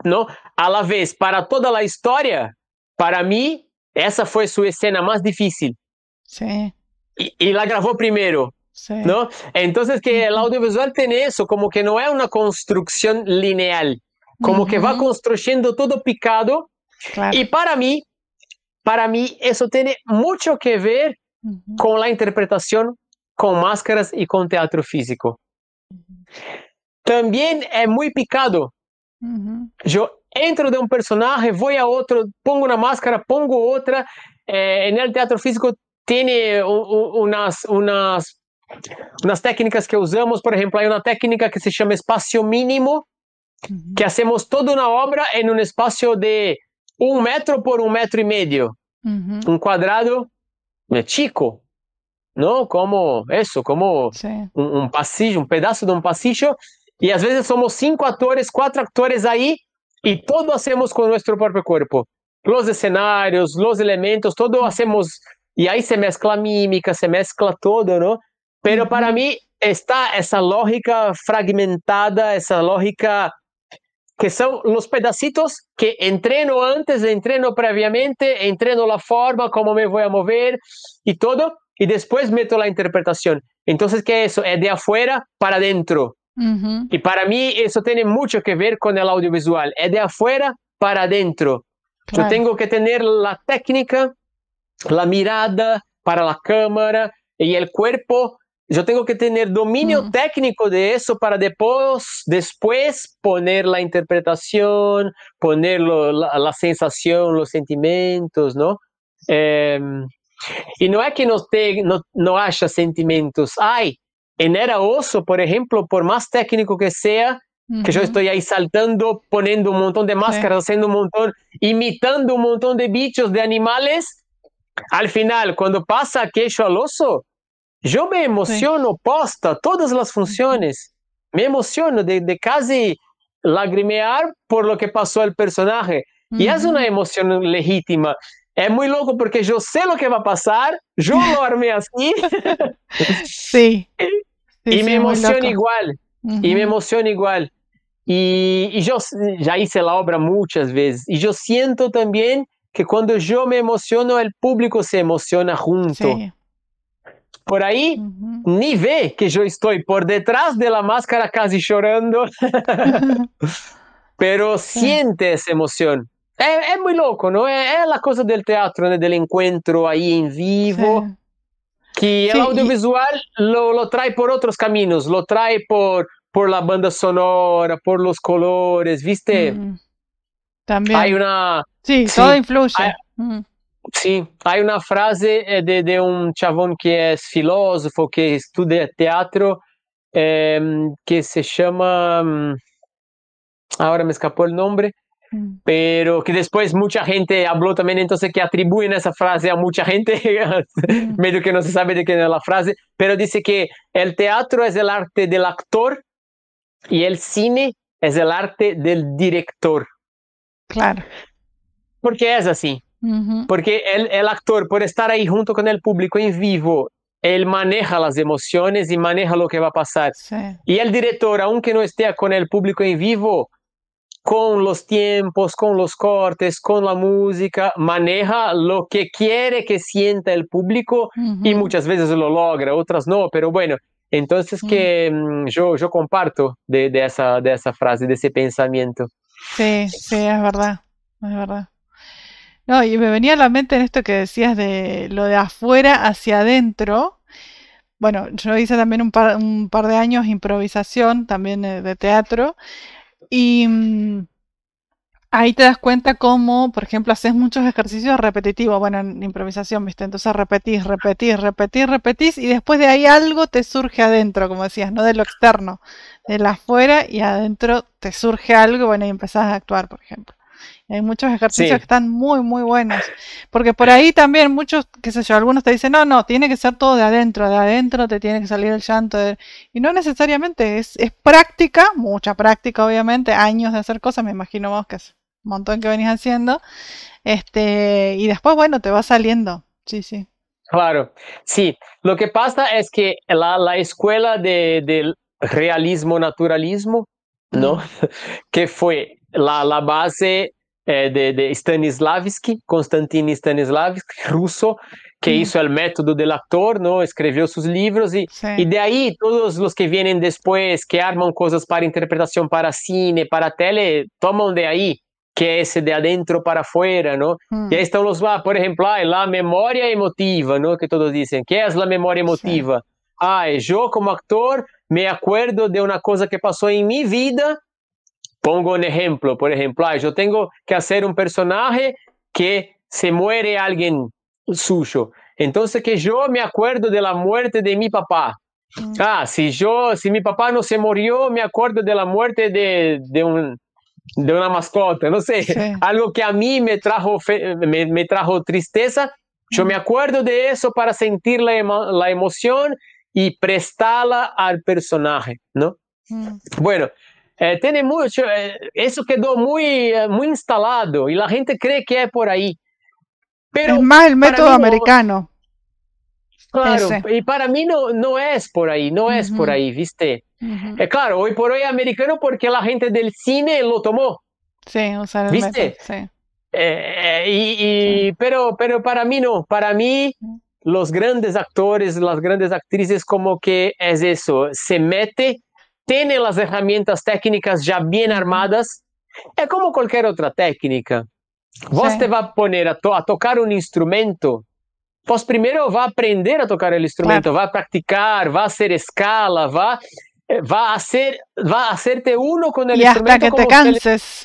¿no? A la vez, para toda la historia, para mí, esa fue su escena más difícil. Sí. Y la grabó primero, sí. ¿No? Entonces que el audiovisual tiene eso, como que no es una construcción lineal, como que va construyendo todo picado. Claro. Y para mí eso tiene mucho que ver con la interpretación, con máscaras y con teatro físico. También es muy picado. Yo entro de un personaje, voy a otro, pongo una máscara, pongo otra. En el teatro físico tiene unas técnicas que usamos. Por ejemplo, hay una técnica que se llama espacio mínimo, que hacemos toda una obra en un espacio de 1 metro por 1,5 metros. Un cuadrado chico, ¿no? Como eso, como sí. un pasillo, un pedazo de un pasillo. Y a veces somos 5 actores, 4 actores ahí, y todo hacemos con nuestro propio cuerpo. Los escenarios, los elementos, todo hacemos, y ahí se mezcla mímica, se mezcla todo, ¿no? Pero para mí está esa lógica fragmentada, esa lógica que son los pedacitos que entreno antes, entreno previamente, entreno la forma, cómo me voy a mover y todo, y después meto la interpretación. Entonces, ¿qué es eso? Es de afuera para adentro. Y para mí eso tiene mucho que ver con el audiovisual. Es de afuera para adentro. Claro. Yo tengo que tener la técnica, la mirada para la cámara y el cuerpo. Yo tengo que tener dominio técnico de eso para después poner la interpretación, poner la sensación, los sentimientos, ¿no? Y no es que no haya sentimientos. Hay. En Era Oso, por ejemplo, por más técnico que sea, que yo estoy ahí saltando, poniendo un montón de máscaras, haciendo un montón, imitando un montón de bichos, de animales. Al final, cuando pasa aquello al oso, yo me emociono posta todas las funciones. Me emociono de casi lagrimear por lo que pasó al personaje. Y es una emoción legítima. Es muy loco porque yo sé lo que va a pasar, yo lo armé así. Sí. Y me emociona igual. Y me emociona igual. Y yo ya hice la obra muchas veces. Y yo siento también que cuando yo me emociono, el público se emociona junto. Sí. Por ahí, ni ve que yo estoy por detrás de la máscara casi llorando, pero siente esa emoción. Es muy loco, ¿no? Es la cosa del teatro, ¿no? Del encuentro ahí en vivo, que el audiovisual lo trae por otros caminos, lo trae por la banda sonora, por los colores, ¿viste? También. Hay una... Sí, todo influye. Sí, hay una frase de un chabón que es filósofo, que estudia teatro, que se llama, ahora me escapó el nombre, pero que después mucha gente habló también, entonces que atribuyen esa frase a mucha gente, medio que no se sabe de quién es la frase, pero dice que el teatro es el arte del actor y el cine es el arte del director. Claro. Porque es así. Porque el actor, por estar ahí junto con el público en vivo, él maneja las emociones y maneja lo que va a pasar. Sí. Y el director, aunque no esté con el público en vivo, con los tiempos, con los cortes, con la música, maneja lo que quiere que sienta el público y muchas veces lo logra, otras no, pero bueno. Entonces que yo comparto de esa frase, de ese pensamiento. Sí, sí, es verdad, es verdad. No, y me venía a la mente en esto que decías de lo de afuera hacia adentro. Bueno, yo hice también un par de años improvisación, también de teatro, y ahí te das cuenta cómo, por ejemplo, haces muchos ejercicios repetitivos, bueno, en improvisación, ¿viste? Entonces repetís, y después de ahí algo te surge adentro, como decías, no de lo externo, de la afuera, y adentro te surge algo, bueno, y empezás a actuar, por ejemplo. Hay muchos ejercicios que están muy, muy buenos. Porque por ahí también muchos, qué sé yo, algunos te dicen, no, tiene que ser todo de adentro te tiene que salir el llanto. Y no necesariamente, es práctica, mucha práctica obviamente, años de hacer cosas, me imagino vos que es un montón que venís haciendo. Y después, bueno, te va saliendo. Sí, sí. Claro, sí. Lo que pasa es que la escuela del realismo-naturalismo, ¿no? Que fue la base de Stanislavski, Konstantin Stanislavski, ruso, que hizo el método del actor, ¿no? Escribió sus libros y de ahí todos los que vienen después, que arman cosas para interpretación, para cine, para tele, toman de ahí, que es de adentro para afuera, ¿no? Y ahí están por ejemplo, la memoria emotiva, ¿no? Que todos dicen, ¿qué es la memoria emotiva? Yo como actor me acuerdo de una cosa que pasó en mi vida. Pongo un ejemplo, por ejemplo, yo tengo que hacer un personaje que se muere alguien suyo. Entonces que yo me acuerdo de la muerte de mi papá. Si mi papá no se murió, me acuerdo de la muerte de una mascota, no sé, algo que a mí me trajo tristeza. Yo me acuerdo de eso para sentir la emoción y prestarla al personaje, ¿no? Bueno, tiene mucho, eso quedó muy instalado y la gente cree que es por ahí. Pero es más el método americano. Claro, y para mí no es por ahí, no es por ahí, ¿viste? Claro, hoy por hoy americano porque la gente del cine lo tomó. Sí, usar el ¿viste? método, sí. Pero para mí no, para mí los grandes actores, las grandes actrices como que es eso, se mete, tiene las herramientas técnicas ya bien armadas, es como cualquier otra técnica. Vos te va a poner a tocar un instrumento, vos primero va a aprender a tocar el instrumento, va a practicar, va a hacer escala, va a hacerte uno con el instrumento. Y hasta que te canses,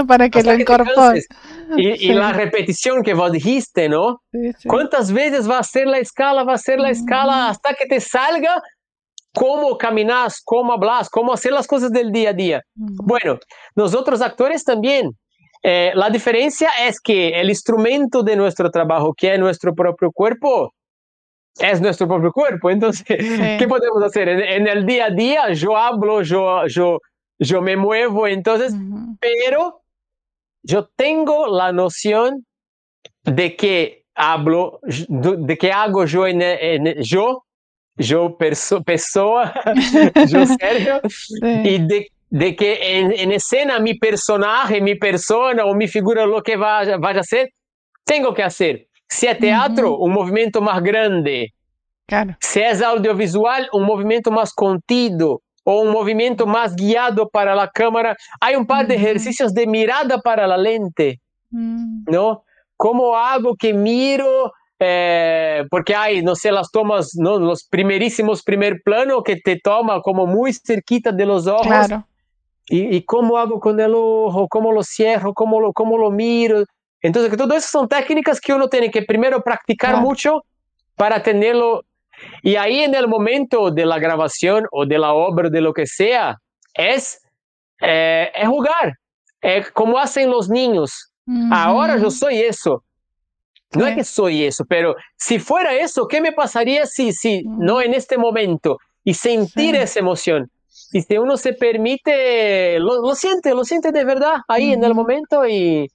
para que lo incorpores. Y la repetición que vos dijiste, ¿no? Sí. ¿Cuántas veces va a hacer la escala? Va a hacer la escala hasta que te salga cómo caminas, cómo hablas, cómo hacer las cosas del día a día. Bueno, nosotros actores también. La diferencia es que el instrumento de nuestro trabajo, que es nuestro propio cuerpo, es nuestro propio cuerpo. Entonces, Sí. ¿qué podemos hacer? En el día a día yo hablo, yo me muevo, entonces, pero yo tengo la noción de que hablo, de que hago yo pessoa, yo Sergio, Sí. y de que en escena mi personaje, mi persona o mi figura, lo que vaya a ser, tengo que hacer. Si es teatro, un movimiento más grande. Claro. Si es audiovisual, un movimiento más contido o un movimiento más guiado para la cámara. Hay un par de ejercicios de mirada para la lente, ¿no? ¿Cómo hago que miro? Porque hay, no sé, las tomas, ¿no? Los primerísimos primer plano que te toma como muy cerquita de los ojos. Claro. Y cómo hago con el ojo, cómo lo cierro, cómo lo miro. Entonces, que todo eso son técnicas que uno tiene que primero practicar mucho para tenerlo. Y ahí en el momento de la grabación o de la obra, de lo que sea, es jugar, como hacen los niños. Ahora yo soy eso. No es que soy eso, pero si fuera eso, ¿qué me pasaría si no en este momento? Y sentir esa emoción. Y si uno se permite, lo siente de verdad ahí en el momento y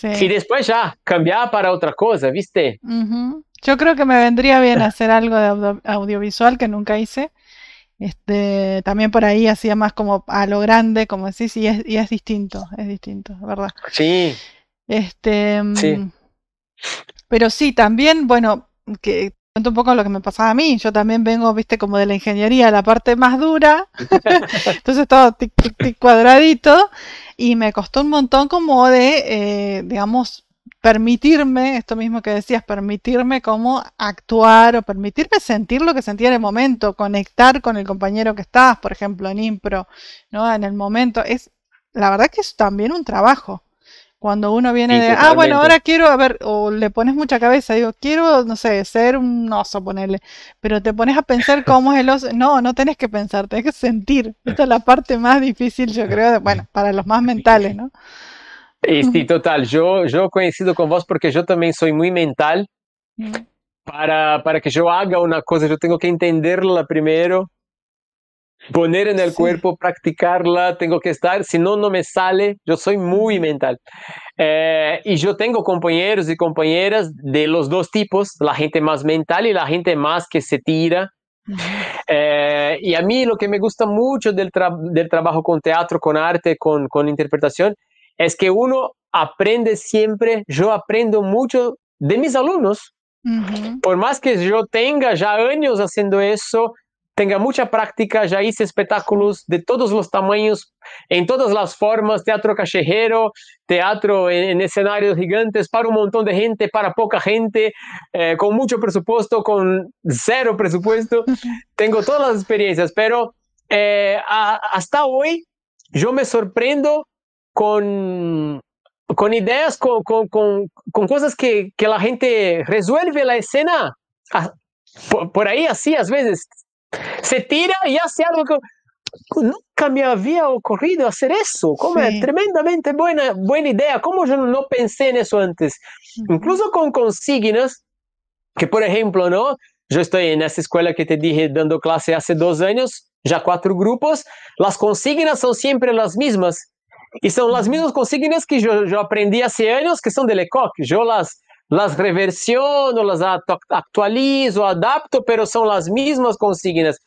después ya cambiar para otra cosa, ¿viste? Yo creo que me vendría bien hacer algo de audiovisual que nunca hice. También por ahí hacía más como a lo grande, como decís, y es distinto, ¿verdad? Sí. Sí. Pero sí, también, bueno, que cuento un poco lo que me pasaba a mí. Yo también vengo, viste, como de la ingeniería, la parte más dura. Entonces todo tic, tic, tic, cuadradito. Y me costó un montón como de, digamos, permitirme, esto mismo que decías, permitirme como actuar o permitirme sentir lo que sentía en el momento, conectar con el compañero que estás, por ejemplo, en impro, ¿no? En el momento. La verdad que es también un trabajo. Cuando uno viene de, bueno, ahora quiero, a ver, o le pones mucha cabeza, digo, quiero, no sé, ser un oso, ponerle, pero te pones a pensar cómo es el oso. No tenés que pensar, tenés que sentir. Esta es la parte más difícil, yo creo, bueno, para los más mentales, ¿no? Sí, total. Yo coincido con vos porque yo también soy muy mental. Para que yo haga una cosa, yo tengo que entenderla primero, poner en el cuerpo, practicarla, tengo que estar, si no, no me sale. Yo soy muy mental. Y yo tengo compañeros y compañeras de los dos tipos, la gente más mental y la gente más que se tira. Y a mí lo que me gusta mucho del trabajo con teatro, con arte, con interpretación, es que uno aprende siempre. Yo aprendo mucho de mis alumnos. Por más que yo tenga ya años haciendo eso, tenga mucha práctica, ya hice espectáculos de todos los tamaños, en todas las formas, teatro callejero, teatro en escenarios gigantes, para un montón de gente, para poca gente, con mucho presupuesto, con cero presupuesto. Tengo todas las experiencias, pero hasta hoy yo me sorprendo con ideas, con cosas que la gente resuelve la escena por ahí así, a veces se tira y hace algo que nunca me había ocurrido hacer eso. Como es tremendamente buena idea. ¿Cómo yo no pensé en eso antes? Incluso con consignas, que por ejemplo, ¿no? Yo estoy en esa escuela que te dije dando clase hace 2 años, ya 4 grupos. Las consignas son siempre las mismas. Y son las mismas consignas que yo aprendí hace años, que son de Lecoq. Yo las reversiono, las actualizo, adapto, pero son las mismas consignas.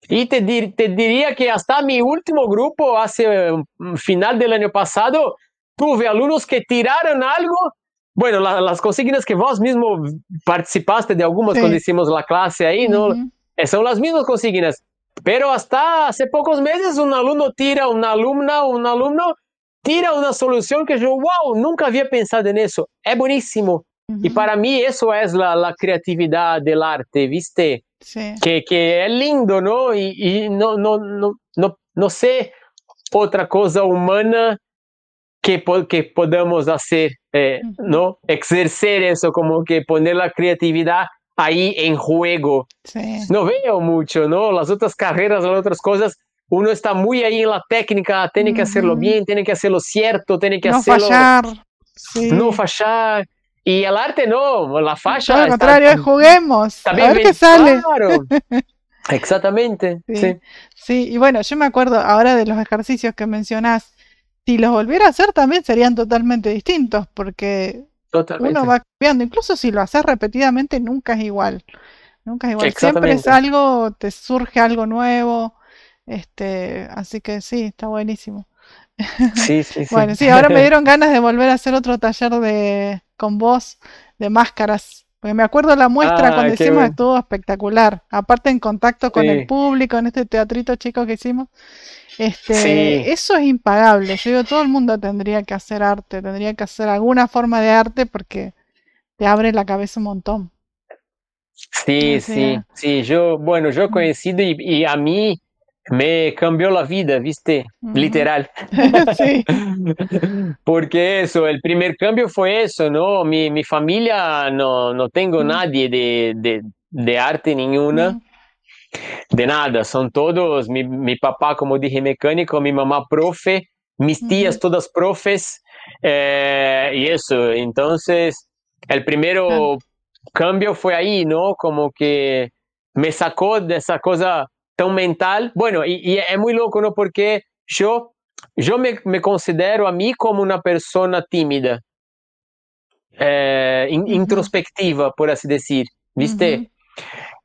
Y te diría que hasta mi último grupo, hace final del año pasado, tuve alumnos que tiraron algo. Bueno, las consignas que vos mismo participaste de algunas cuando hicimos la clase ahí, ¿no? Son las mismas consignas. Pero hasta hace pocos meses un alumno tira, un alumno tira una solución que yo, wow, nunca había pensado en eso. Es buenísimo. Y para mí eso es la creatividad del arte, ¿viste? Sí. Que es lindo, ¿no? Y no sé otra cosa humana que podamos hacer, ¿no? Exercer eso, como que poner la creatividad ahí en juego. Sí. No veo mucho, ¿no? Las otras carreras, las otras cosas, uno está muy ahí en la técnica, tiene que hacerlo bien, tiene que hacerlo cierto, tiene que No hacerlo, fallar. Sí. no fallar. Y el arte no, la Todo falla lo contrario, juguemos. A ver qué sale. claro. Exactamente, Sí. sí. Sí, y bueno, yo me acuerdo ahora de los ejercicios que mencionás. Si los volviera a hacer también serían totalmente distintos, porque uno Totalmente. va cambiando. Incluso si lo haces repetidamente, nunca es igual. Nunca es igual. Siempre es Exactamente. algo, te surge algo nuevo. Así que sí, está buenísimo. Sí, sí, sí. Bueno, sí, ahora me dieron ganas de volver a hacer otro taller con vos de máscaras. Porque me acuerdo la muestra cuando Qué hicimos bueno. estuvo espectacular. Aparte en contacto con el Sí, público, en este teatrito chico que hicimos. sí. Eso es impagable. Yo digo, todo el mundo tendría que hacer arte, tendría que hacer alguna forma de arte porque te abre la cabeza un montón. Sí, Así sí, que, sí. Yo, bueno, yo he conocido y a mí me cambió la vida, ¿viste? ujú. Literal. Sí. Porque eso, el primer cambio fue eso, ¿no? Mi familia no tengo Mm, nadie de arte ninguna, mm, de nada. Son todos, mi papá, como dije, mecánico, mi mamá profe, mis tías ujú. todas profes, y eso. Entonces, el Claro. primero cambio fue ahí, ¿no? Como que me sacó de esa cosa tan mental. Bueno, y es muy loco, ¿no? Porque yo me considero a mí como una persona tímida, Ujú, introspectiva, por así decir, ujú. ¿viste?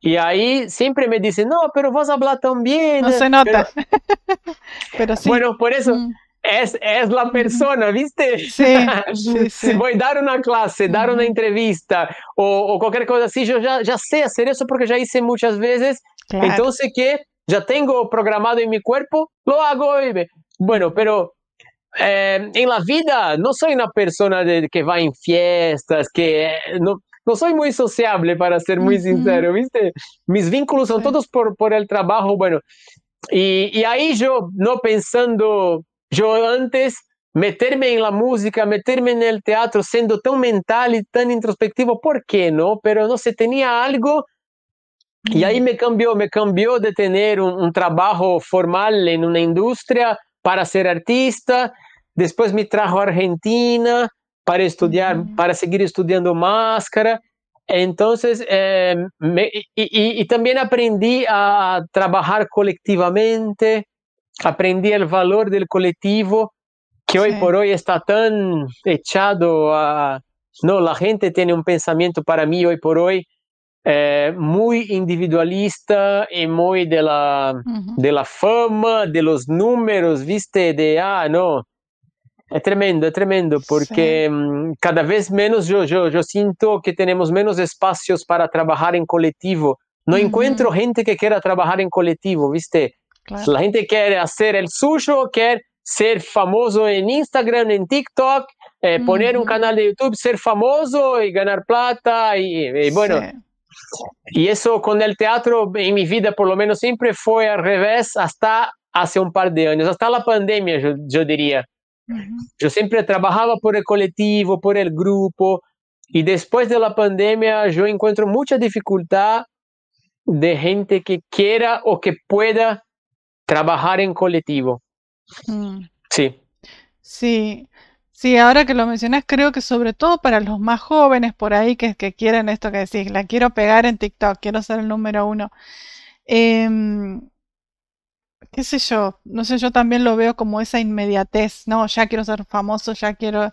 Y ahí siempre me dicen, no, pero vos hablas tan bien. No se Pero nota, pero sí. bueno, por eso Mm, es la ujú. persona, ¿viste? Sí, sí, Si sí. voy a dar una clase, dar una Ujú. entrevista o cualquier cosa así, yo ya sé hacer eso porque ya hice muchas veces. Claro. Entonces, que ya tengo programado en mi cuerpo, lo hago. Bueno, Ujú, pero en la vida no soy una persona que va en fiestas, que no soy muy sociable, para ser muy ujú. sincero, ¿viste? Mis vínculos son Sí. todos por el trabajo, bueno, y ahí yo, no pensando, yo antes meterme en la música, meterme en el teatro, siendo tan mental y tan introspectivo, ¿por qué no? Pero no sé, tenía algo y ahí Mm, me cambió de tener un trabajo formal en una industria para ser artista. Después me trajo a Argentina para estudiar, ujú, para seguir estudiando máscara. Entonces, y también aprendí a trabajar colectivamente, aprendí el valor del colectivo, que hoy sí. por hoy está tan echado a... No, la gente tiene un pensamiento para mí hoy por hoy muy individualista y muy Ujú. de la fama, de los números, ¿viste? No, es tremendo, Sí. porque cada vez menos yo siento que tenemos menos espacios para trabajar en colectivo. No Ujú, encuentro gente que quiera trabajar en colectivo, ¿viste? claro. La gente quiere hacer el suyo, quiere ser famoso en Instagram, en TikTok, poner un Ujú, canal de YouTube, ser famoso y ganar plata y sí. bueno, y eso con el teatro en mi vida por lo menos siempre fue al revés hasta hace un par de años, hasta la pandemia yo diría. Ujú. Yo siempre trabajaba por el colectivo, por el grupo, y después de la pandemia yo encuentro mucha dificultad de gente que quiera o que pueda trabajar en colectivo. Mm. Sí, Sí, sí, ahora que lo mencionas, creo que sobre todo para los más jóvenes por ahí que quieren esto que decís, la quiero pegar en TikTok, quiero ser el número uno. Em, Qué sé yo, no sé, yo también lo veo como esa inmediatez, no, ya quiero ser famoso, ya quiero...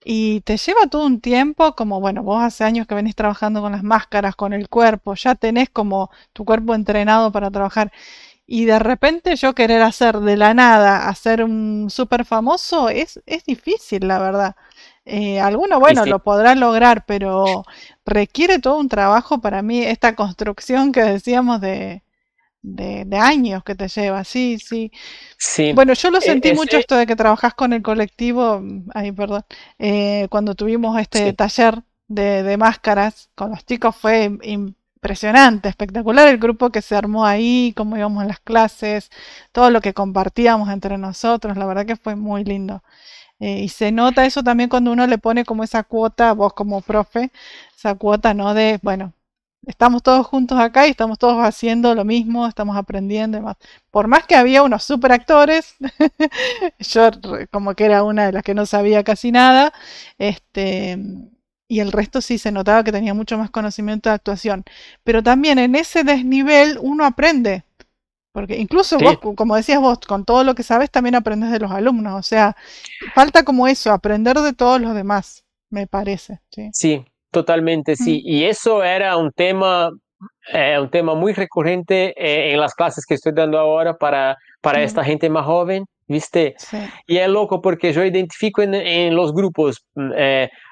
Y te lleva todo un tiempo, como bueno, vos hace años que venís trabajando con las máscaras, con el cuerpo, ya tenés como tu cuerpo entrenado para trabajar. Y de repente yo querer hacer de la nada, hacer un súper famoso, es difícil, la verdad. Alguno, y bueno, sí, lo podrá lograr, pero requiere todo un trabajo para mí, esta construcción que decíamos de años que te lleva, sí, sí. sí. Bueno, yo lo sentí mucho Ese, esto de que trabajás con el colectivo, ay, perdón, cuando tuvimos este sí, taller de máscaras con los chicos fue impresionante, espectacular el grupo que se armó ahí, cómo íbamos a las clases, todo lo que compartíamos entre nosotros, la verdad que fue muy lindo. Y se nota eso también cuando uno le pone como esa cuota, vos como profe, esa cuota, ¿no? De, bueno, estamos todos juntos acá y estamos todos haciendo lo mismo, estamos aprendiendo y demás. Por más que había unos super actores, yo como que era una de las que no sabía casi nada, este, y el resto sí se notaba que tenía mucho más conocimiento de actuación. Pero también en ese desnivel uno aprende. Porque incluso vos, Sí, como decías vos, con todo lo que sabes también aprendes de los alumnos. O sea, falta como eso, aprender de todos los demás, me parece. Sí. sí, totalmente, Mm, sí. Y eso era un tema muy recurrente en las clases que estoy dando ahora para mm, esta gente más joven, ¿viste? sí. Y es loco porque yo identifico en los grupos,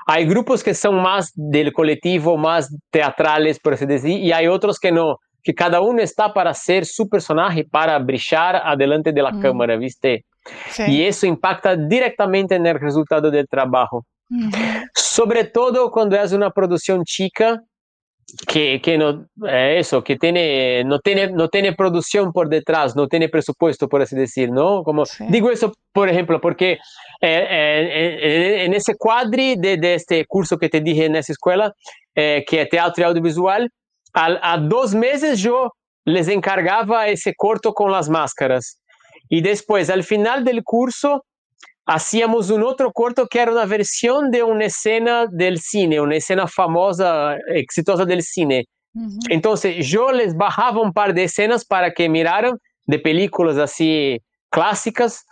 hay grupos que son más del colectivo, más teatrales, por así decir, y hay otros que no, que cada uno está para ser su personaje, para brillar adelante de la Mm, cámara, ¿viste? sí. Y eso impacta directamente en el resultado del trabajo. Ujú, Sobre todo cuando es una producción chica, que no, eso, que no tiene producción por detrás, no tiene presupuesto, por así decir, ¿no? Como, sí. digo eso, por ejemplo, porque en ese cuadri de este curso que te dije en esa escuela, que es teatro y audiovisual, a 2 meses yo les encargaba ese corto con las máscaras. Y después, al final del curso, hacíamos un otro corto que era una versión de una escena del cine, una escena famosa, exitosa del cine. Ujú, Entonces yo les bajaba un par de escenas para que miraran de películas así clásicas,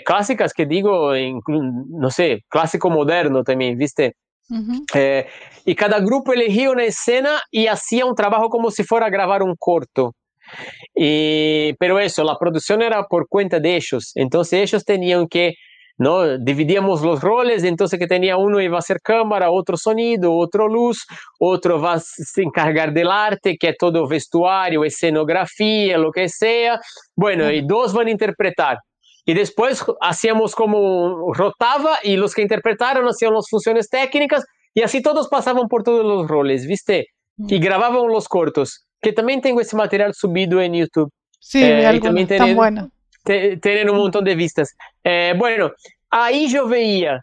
clásicas que digo, no sé, clásico moderno también, ¿viste? ujú, Eh, y cada grupo elegía una escena y hacía un trabajo como si fuera a grabar un corto. Pero eso, la producción era por cuenta de ellos. Entonces ellos tenían que, ¿no? Dividíamos los roles, entonces que tenía uno iba a hacer cámara, otro sonido, otro luz, otro va a se encargar del arte, que es todo vestuario, escenografía, lo que sea. Bueno, y claro. dos van a interpretar. Y después hacíamos como rotaba y los que interpretaron hacían las funciones técnicas y así todos pasaban por todos los roles, ¿viste? Y Mm. grababan los cortos, que también tengo ese material subido en YouTube. Sí, vi Y también algunos, están buenos. tienen un Ujú, montón de vistas. Bueno, ahí yo veía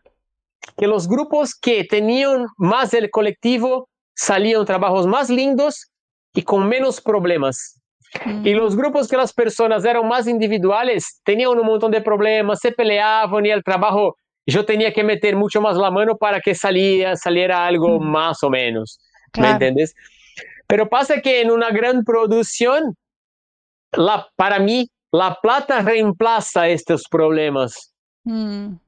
que los grupos que tenían más del colectivo salían trabajos más lindos y con menos problemas. Y ujú, los grupos que las personas eran más individuales tenían un montón de problemas, se peleaban y el trabajo yo tenía que meter mucho más la mano para que saliera algo mm, más o menos. ¿Me claro. entiendes? Pero pasa que en una gran producción, para mí, la plata reemplaza estos problemas. Mm,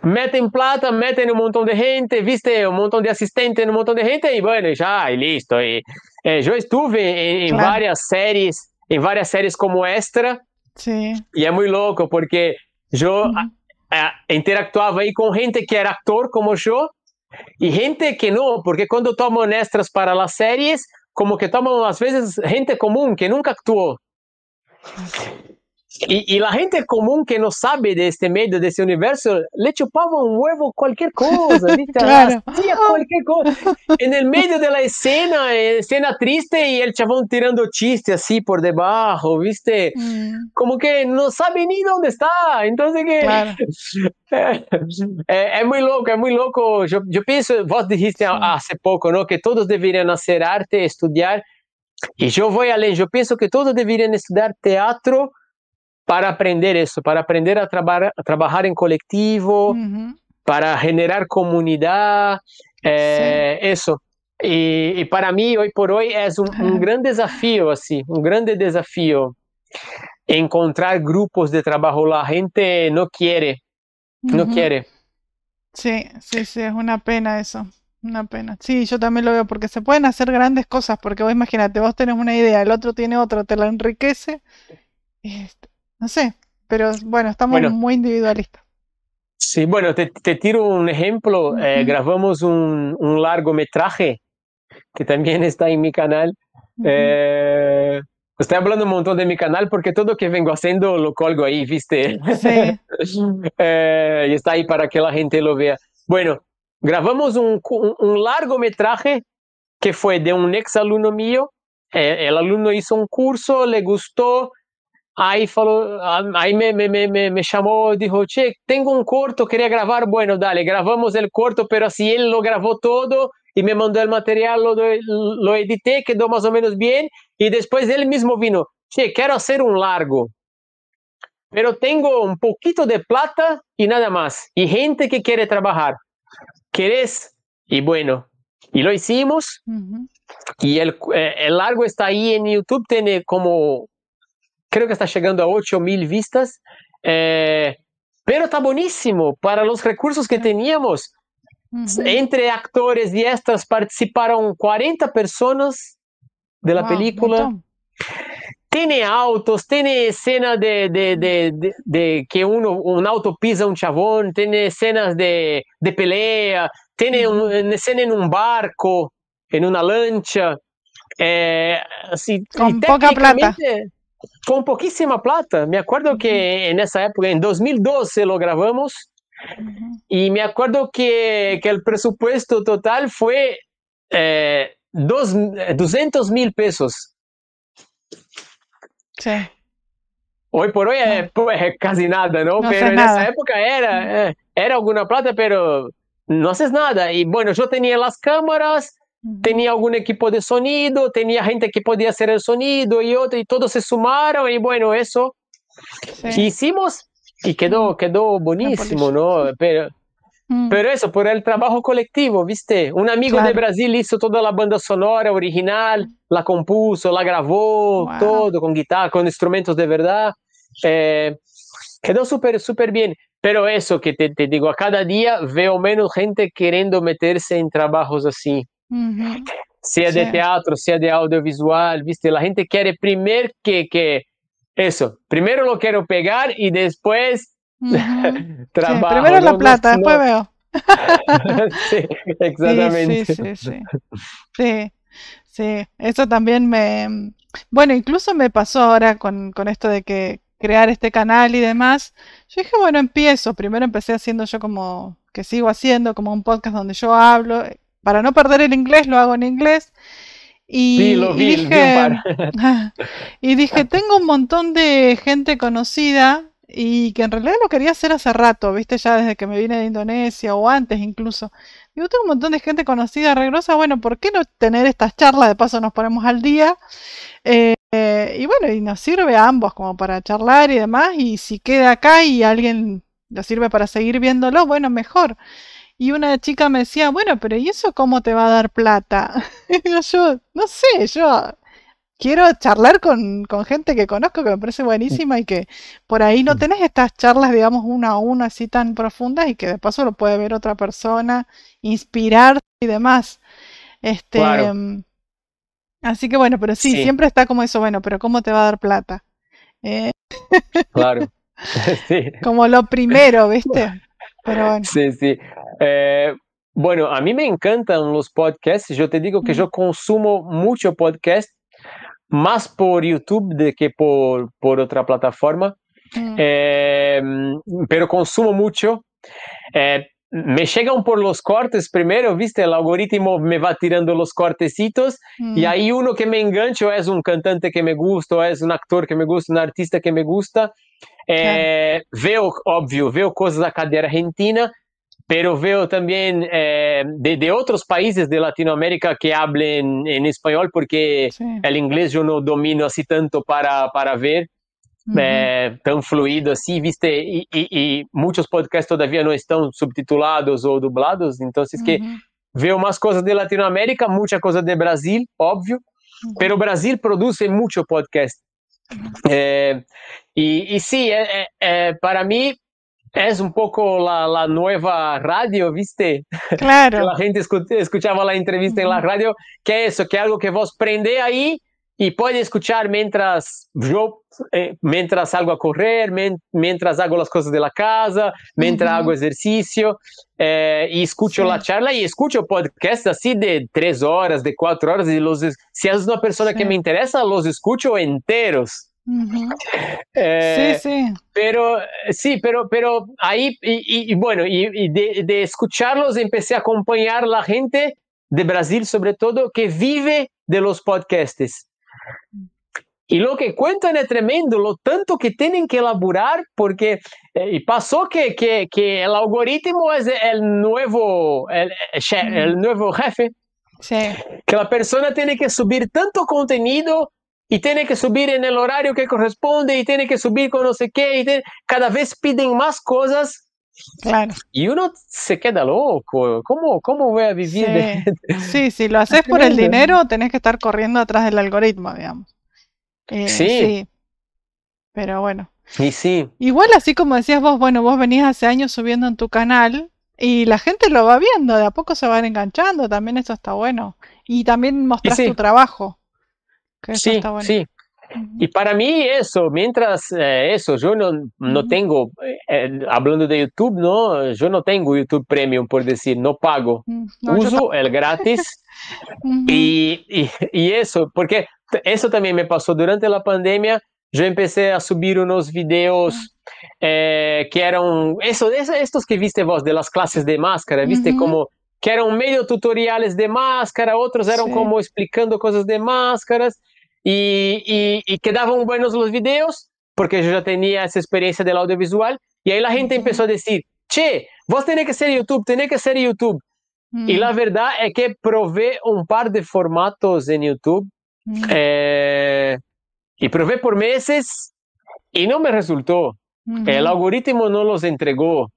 Meten plata, meten un montón de gente, viste, un montón de asistentes, un montón de gente y bueno, ya, y listo. Yo estuve claro. en varias series como extra Sí. y es muy loco porque yo Ujú, interactuaba ahí con gente que era actor como yo y gente que no, porque cuando toman extras para las series, como que toman a veces gente común que nunca actuó. claro. Y la gente común que no sabe de este medio, de este universo, le chupaba un huevo cualquier cosa, ¿viste? Claro. Hacía cualquier cosa. En el medio de la escena, escena triste y el chabón tirando chistes así por debajo, ¿viste? Mm, Como que no sabe ni dónde está. Entonces que claro. es muy loco, es muy loco. Yo pienso, vos dijiste Sí. hace poco, ¿no? Que todos deberían hacer arte, estudiar. Y yo voy além, yo pienso que todos deberían estudiar teatro para aprender eso, para aprender a trabajar en colectivo, Ujú, para generar comunidad, sí. eso. Y para mí, hoy por hoy, es un gran desafío, así, un grande desafío encontrar grupos de trabajo. La gente no quiere, no Ujú, quiere. sí, sí, sí, es una pena eso. Una pena. Sí, yo también lo veo porque se pueden hacer grandes cosas, porque vos imagínate, vos tenés una idea, el otro tiene otra, te la enriquece. este, no sé, pero bueno, estamos Bueno, muy individualistas. sí, bueno, te tiro un ejemplo. Ujú, Grabamos un largometraje que también está en mi canal. ujú, Eh, Estoy hablando un montón de mi canal porque todo que vengo haciendo lo colgo ahí, ¿viste? sí. Y está ahí para que la gente lo vea. Bueno, grabamos un largometraje que fue de un ex alumno mío. El alumno hizo un curso, le gustó. Aí falou, aí me chamou, dijo, che, tengo un corto, quería grabar, bueno, dale, grabamos el corto, pero así él lo grabó todo y me mandó el material, lo edité, quedó más o menos bien, y después él mismo vino, che, quiero hacer un largo, pero tengo un poquito de plata y nada más, y gente que quiere trabajar, ¿querés? Y bueno, y lo hicimos, y el largo está ahí en YouTube, tiene como, creo que está llegando a 8,000 vistas, pero está buenísimo para los recursos que teníamos. Entre actores y extras participaron 40 personas de la película. Tiene autos, tiene escena de que un auto pisa un chabón, tiene escenas de pelea, tiene una escena en un barco, en una lancha. Así, con poca plata. Con poquísima plata. Me acuerdo que en esa época, en 2012 lo grabamos, y me acuerdo que el presupuesto total fue 200,000 pesos. Sí. Hoy por hoy es casi nada, ¿no? Pero en esa época era alguna plata, pero no haces nada. Y bueno, yo tenía las cámaras, tenía algún equipo de sonido, tenía gente que podía hacer el sonido y todos se sumaron, y bueno, eso hicimos y quedó buenísimo, ¿no? Pero eso, por el trabajo colectivo, ¿viste? Un amigo de Brasil hizo toda la banda sonora original, la compuso, la grabó, todo con guitarra, con instrumentos de verdad. Quedó súper bien. Pero eso que te digo, a cada día veo menos gente queriendo meterse en trabajos así. Sea de teatro, sea de audiovisual, ¿viste? La gente quiere primero primero lo quiero pegar y después trabajo. Primero la plata, después veo. Sí, exactamente. Sí, eso también bueno, incluso me pasó ahora con esto de que crear este canal y demás. Yo dije, bueno, primero empecé haciendo yo como, que sigo haciendo, como un podcast donde yo hablo, para no perder el inglés, lo hago en inglés. Sí, lo vi, y dije, tengo un montón de gente conocida y que en realidad lo quería hacer hace rato, viste, ya desde que me vine de Indonesia o antes incluso. Digo, tengo un montón de gente conocida, regrosa, bueno, ¿por qué no tener estas charlas? De paso nos ponemos al día. Y bueno, y nos sirve a ambos como para charlar y demás, y si queda acá y alguien lo sirve para seguir viéndolo, bueno, mejor. Y una chica me decía, bueno, pero ¿y eso cómo te va a dar plata? Y yo, no sé, yo quiero charlar con gente que conozco, que me parece buenísima y que por ahí no tenés estas charlas, digamos, uno a uno así tan profundas y que de paso lo puede ver otra persona, inspirarse y demás. Claro. Así que bueno, pero sí, siempre está como eso, bueno, pero ¿cómo te va a dar plata? Claro. Sí. Como lo primero, ¿viste? Pero bueno. Sí. Bueno, a mí me encantan los podcasts. Yo te digo que yo consumo mucho podcast, más por YouTube de que por otra plataforma. Pero consumo mucho. Me llegan por los cortes primero, ¿viste? El algoritmo me va tirando los cortecitos y hay uno que me engancho, es un cantante que me gusta, es un actor que me gusta, un artista que me gusta. Veo cosas acá de Argentina, pero veo también de otros países de Latinoamérica que hablen en español, porque el inglés yo no domino así tanto para ver. Tan fluido así, ¿viste? Y muchos podcasts todavía no están subtitulados o dublados, entonces que veo más cosas de Latinoamérica, mucha cosa de Brasil, obvio, pero Brasil produce mucho podcast. Y sí, para mí es un poco la nueva radio, ¿viste? Claro. Que la gente escuchaba la entrevista en la radio, que eso, que algo que vos prende ahí y puede escuchar mientras salgo a correr, mientras hago las cosas de la casa, mientras hago ejercicio, y escucho la charla y escucho podcasts así de 3 horas, de 4 horas, y si es una persona que me interesa, los escucho enteros. Pero ahí, y bueno, y de escucharlos empecé a acompañar la gente de Brasil, sobre todo, que vive de los podcasts. Y lo que cuentan es tremendo, lo tanto que tienen que elaborar, porque y pasó que el algoritmo es el nuevo jefe, Sí, Que la persona tiene que subir tanto contenido y tiene que subir en el horario que corresponde y tiene que subir con no sé qué. Cada vez piden más cosas claro. y uno se queda loco. ¿Cómo voy a vivir de...? Sí, sí, si lo haces por el Tremendo. dinero, tenés que estar corriendo atrás del algoritmo, digamos. Sí, Sí, pero bueno. y sí. Igual así como decías vos, bueno, vos venís hace años subiendo en tu canal y la gente lo va viendo, de a poco se van enganchando, también eso está bueno. Y también Y mostrás tu sí, trabajo, que eso sí, está bueno. sí. Ujú, Y para mí eso, mientras eso, yo no ujú, tengo, hablando de YouTube, ¿no? Yo no tengo YouTube Premium, por decir, no pago. no, yo Uso el tampoco. gratis Ujú, y eso, porque eso también me pasó durante la pandemia. Yo empecé a subir unos sí. videos que eran, estos que viste vos, de las clases de máscara, viste, Ujú, como que eran medio tutoriales de máscara, otros eran sí, como explicando cosas de máscaras y quedaban buenos los videos porque yo ya tenía esa experiencia del audiovisual y ahí la gente ujú, empezó a decir, che, vos tenés que ser YouTube, tenés que ser YouTube. Y mm, la verdad es que probé un par de formatos en YouTube mm, eh, y probé por meses y no me resultó. El ujú, algoritmo no los entregó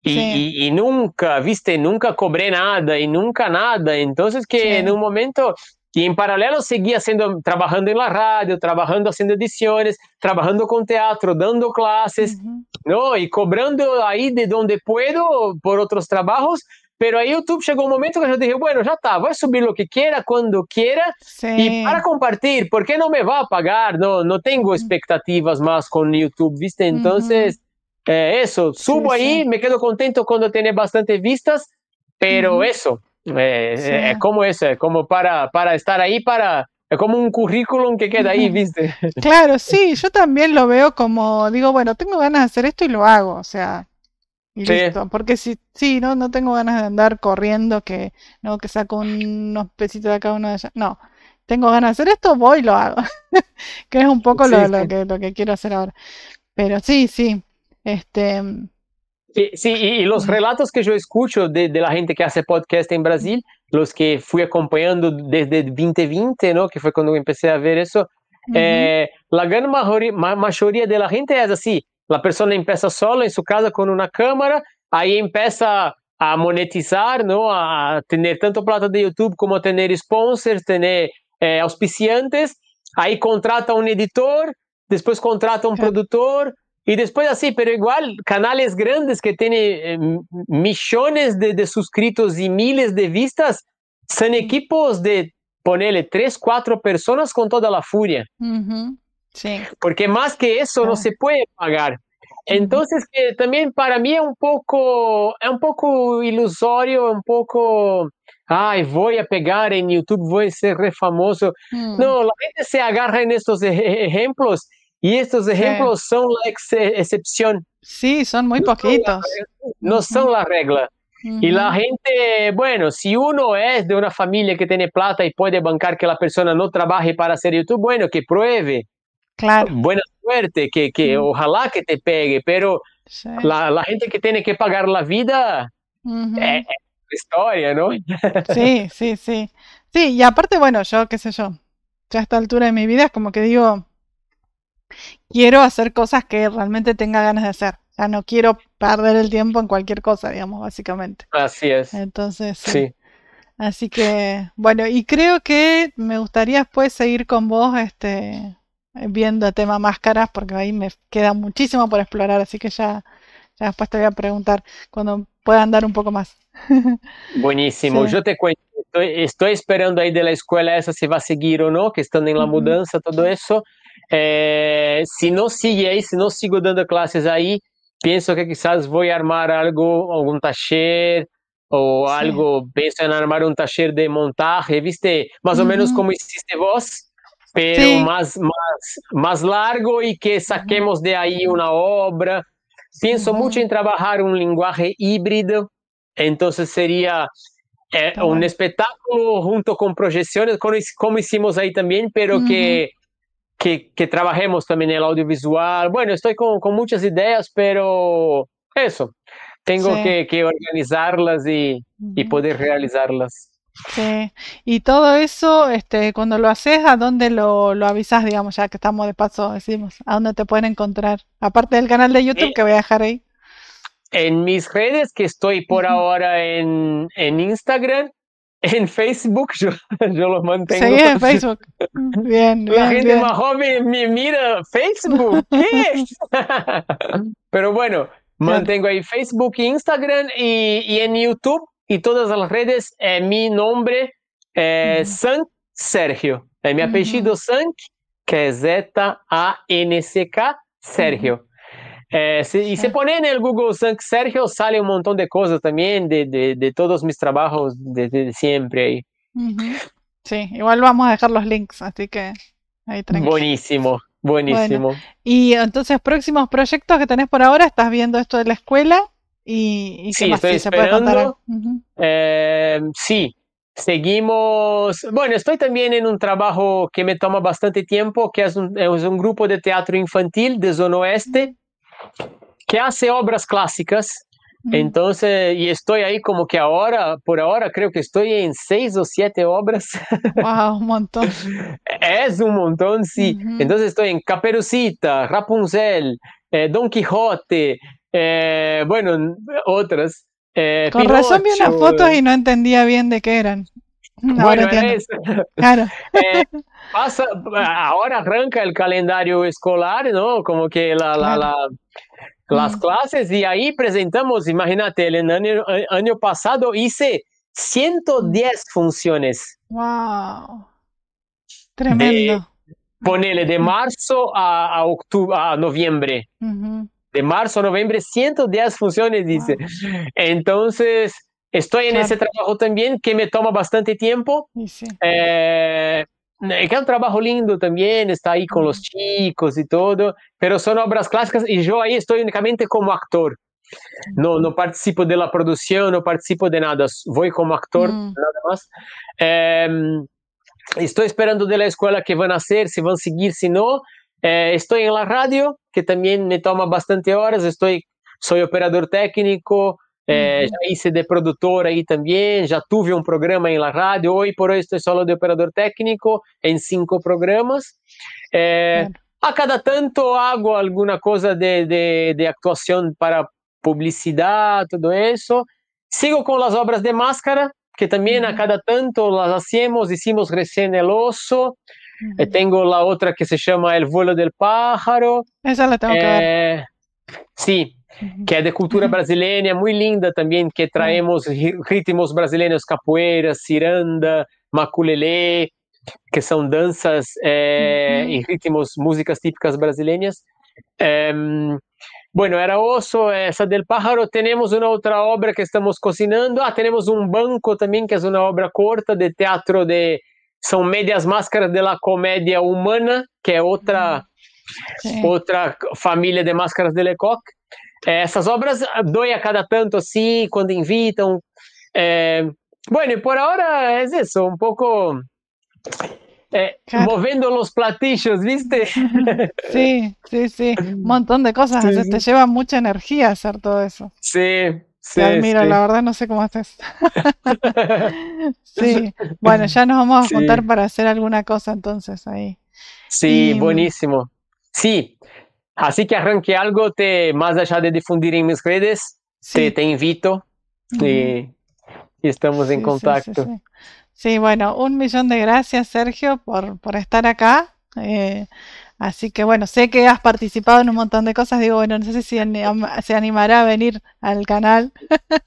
sí, y nunca, viste, nunca cobré nada y nunca nada. Entonces que en sí, un momento, y en paralelo seguía haciendo, trabajando en la radio, trabajando haciendo ediciones, trabajando con teatro, dando clases, ujú, ¿no? Y cobrando ahí de donde puedo por otros trabajos. Pero ahí YouTube llegó un momento que yo dije, bueno, ya está, voy a subir lo que quiera, cuando quiera, y para sí, compartir, ¿por qué no me va a pagar? No tengo ujú, expectativas más con YouTube, ¿viste? ujú, Entonces, eso, sí, subo sí, ahí, me quedo contento cuando tiene bastantes vistas, pero ujú, eso, sí. es como eso, es como para estar ahí, es como un currículum que queda ahí, ¿viste? Claro, sí, yo también lo veo como, digo, bueno, tengo ganas de hacer esto y lo hago, o sea, y Sí, listo, porque si, sí, no tengo ganas de andar corriendo, que, no, que saco unos pesitos de acá, uno de allá, no, tengo ganas de hacer esto, voy y lo hago, que es un poco sí, lo que quiero hacer ahora, pero sí, sí, este, sí, y los relatos que yo escucho de la gente que hace podcast en Brasil, los que fui acompañando desde 2020, ¿no? Que fue cuando empecé a ver eso, ujú, la gran mayoría de la gente es así. La persona empieza sola en su casa con una cámara, ahí empieza a monetizar, ¿no? A tener tanto plata de YouTube como a tener sponsors, tener auspiciantes, ahí contrata un editor, después contrata un claro, productor, y después así, pero igual, canales grandes que tienen millones de suscritos y miles de vistas, son mm, equipos de ponerle 3, 4 personas con toda la furia, ujú, sí, porque más que eso no claro, se puede pagar. ujú, Entonces, que también para mí es un poco ilusorio, un poco, ay, voy a pegar en YouTube, voy a ser re famoso. mm, No, la gente se agarra en estos ejemplos y estos sí, ejemplos son la excepción, sí, son muy no son la, poquitos, no ujú, son la regla. Y la ujú, gente, bueno, si uno es de una familia que tiene plata y puede bancar que la persona no trabaje para hacer YouTube, bueno, que pruebe, claro, buena suerte, que mm, ojalá que te pegue, pero sí, la gente que tiene que pagar la vida ujú. es historia, ¿no? Sí, sí, sí. Sí, y aparte, bueno, yo, qué sé yo, ya a esta altura de mi vida es como que digo, quiero hacer cosas que realmente tenga ganas de hacer. O sea, no quiero perder el tiempo en cualquier cosa, digamos, básicamente. Así es, Entonces, sí. sí. Así que, bueno, y creo que me gustaría después seguir con vos, viendo tema máscaras, porque ahí me queda muchísimo por explorar, así que ya después te voy a preguntar cuando pueda andar un poco más. Buenísimo. Sí. Yo te cuento, estoy esperando ahí de la escuela esa si va a seguir o no, que están en la Ujú, mudanza, todo eso. Si no sigue ahí, si no sigo dando clases ahí, pienso que quizás voy a armar algo, algún taller o sí. algo, pienso en armar un taller de montaje, ¿viste? Más o menos Ujú, como hiciste vos, pero sí. más largo y que Ujú, saquemos de ahí una obra. Pienso mucho ujú, en trabajar un lenguaje híbrido, entonces sería está un bueno. espectáculo junto con proyecciones, como hicimos ahí también, pero Ujú, que trabajemos también el audiovisual. Bueno, estoy con muchas ideas, pero eso, tengo sí. que organizarlas y Ujú. poder realizarlas. Sí, y todo eso, cuando lo haces, ¿a dónde lo avisas, digamos, ya que estamos de paso, decimos, a dónde te pueden encontrar? Aparte del canal de YouTube Eh, que voy a dejar ahí. En mis redes, que estoy por Ujú. ahora en Instagram, en Facebook, yo los mantengo. Seguí en Facebook. Bien, La bien, gente bien. más joven me mira, Facebook, ¿qué? Pero bueno, Claro. mantengo ahí Facebook, Instagram y en YouTube y todas las redes, mi nombre es Ujú, Sank Sergio. Mi ujú, apellido Sank, que es Z-A-N-C-K, ujú. Sergio. Y Sí. se pone en el Google Sank Sergio, sale un montón de cosas también de todos mis trabajos de siempre ahí. Ujú. Sí, igual vamos a dejar los links, así que ahí tranqui. Buenísimo, Bueno, buenísimo. y entonces próximos proyectos que tenés por ahora, estás viendo esto de la escuela y qué Sí, más, estoy si se puede contar. esperando. Ujú. Sí, seguimos. Bueno, estoy también en un trabajo que me toma bastante tiempo, que es un grupo de teatro infantil de Zona Oeste que hace obras clásicas. Mm. Entonces, y estoy ahí como que ahora, por ahora, creo que estoy en 6 o 7 obras. Wow, un montón. Es un montón, sí. Ujú. Entonces estoy en Caperucita, Rapunzel, Don Quijote, bueno, otras, Con razón vi unas Pinocho. fotos y no entendía bien de qué eran. Ahora Bueno, era entiendo. eso. Claro. Eh, pasa, ahora arranca el calendario escolar, ¿no? Como que Claro. las Mm. clases y ahí presentamos, imagínate, el año pasado hice 110 funciones Wow. de, Tremendo. ponele, de marzo a octubre, a noviembre. Ujú. De marzo a noviembre, 110 funciones, dice. Wow. Entonces, estoy en ese Claro. trabajo también que me toma bastante tiempo. Y sí. Eh, que es un trabajo lindo también, está ahí con los Ujú. chicos y todo, pero son obras clásicas y yo ahí estoy únicamente como actor. No, no participo de la producción, no participo de nada, voy como actor, Mm. nada más. Eh, Estoy esperando de la escuela qué van a hacer, si van a seguir, si no. Estoy en la radio, que también me toma bastante horas. Soy operador técnico, Ujú. ya hice de productor ahí también, ya tuve un programa en la radio. Hoy por hoy estoy solo de operador técnico en 5 programas. Eh, Claro. a cada tanto hago alguna cosa de actuación para publicidad, todo eso. Sigo con las obras de máscara, que también a Ujú. cada tanto las hacemos, hicimos recién El Oso, Ujú. tengo la otra que se llama El Vuelo del Pájaro, Esa la tengo que ver. eh, sí, Ujú. que es de cultura brasileña, muy linda también, que Sí. traemos ritmos brasileños, capoeira, ciranda, maculelé, que son danzas y Ujú. ritmos, músicas típicas brasileñas. Bueno, era Oso, esa del pájaro. Tenemos una otra obra que estamos cocinando. Tenemos un banco también, que es una obra corta de teatro son medias máscaras de la comedia humana, que es Ujú. Sí. otra familia de máscaras de Lecoq. Essas obras doy a cada tanto así, cuando invitan. Eh, bueno, y por ahora es eso, un poco Claro. moviendo los platillos, ¿viste? Sí, sí, sí. Un montón de cosas Sí, hacer. Te lleva mucha energía hacer todo eso. sí, Te sí, admiro, sí. la verdad no sé cómo haces. Sí. Bueno, ya nos vamos a Sí, juntar para hacer alguna cosa entonces ahí. sí, Y buenísimo. Sí, así que arranque algo, más allá de difundir en mis redes, sí. te invito Ujú. y, y estamos en Sí, sí, sí, contacto. sí. Sí, bueno, 1 millón de gracias, Sergio, por estar acá. Así que bueno, sé que has participado en un montón de cosas. Digo, bueno, no sé si se animará a venir al canal,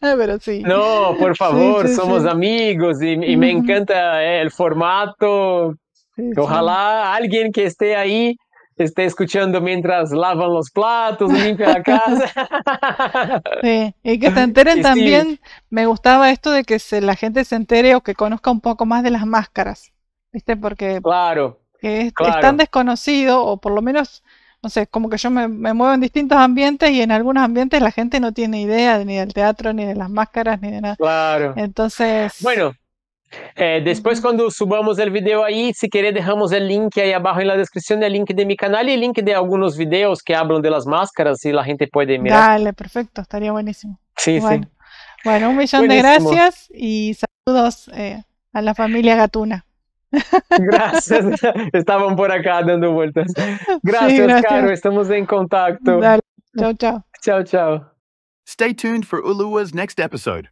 pero sí. No, por Sí, favor, sí, somos sí. amigos y me Ujú. encanta el formato. Sí, sí. Ojalá alguien que esté ahí esté escuchando mientras lavan los platos, limpia la casa. Sí, y que se enteren Y sí, también, me gustaba esto de que la gente se entere o que conozca un poco más de las máscaras, ¿viste? Porque claro, es tan claro, desconocido, o por lo menos, no sé, como que yo me muevo en distintos ambientes y en algunos ambientes la gente no tiene idea ni del teatro, ni de las máscaras, ni de nada. claro. Entonces, Bueno, después ujú, cuando subamos el video ahí, si querés dejamos el link ahí abajo en la descripción, el link de mi canal y el link de algunos videos que hablan de las máscaras y la gente puede mirar. dale, perfecto, estaría buenísimo. Sí, sí. Bueno, bueno, 1 millón de Buenísimo. gracias y saludos a la familia Gatuna. Gracias, estaban por acá dando vueltas. Gracias, Sí, gracias. Caro, estamos en contacto. Dale. Chao, chao. Chao, chao. Stay tuned for Ulua's next episode.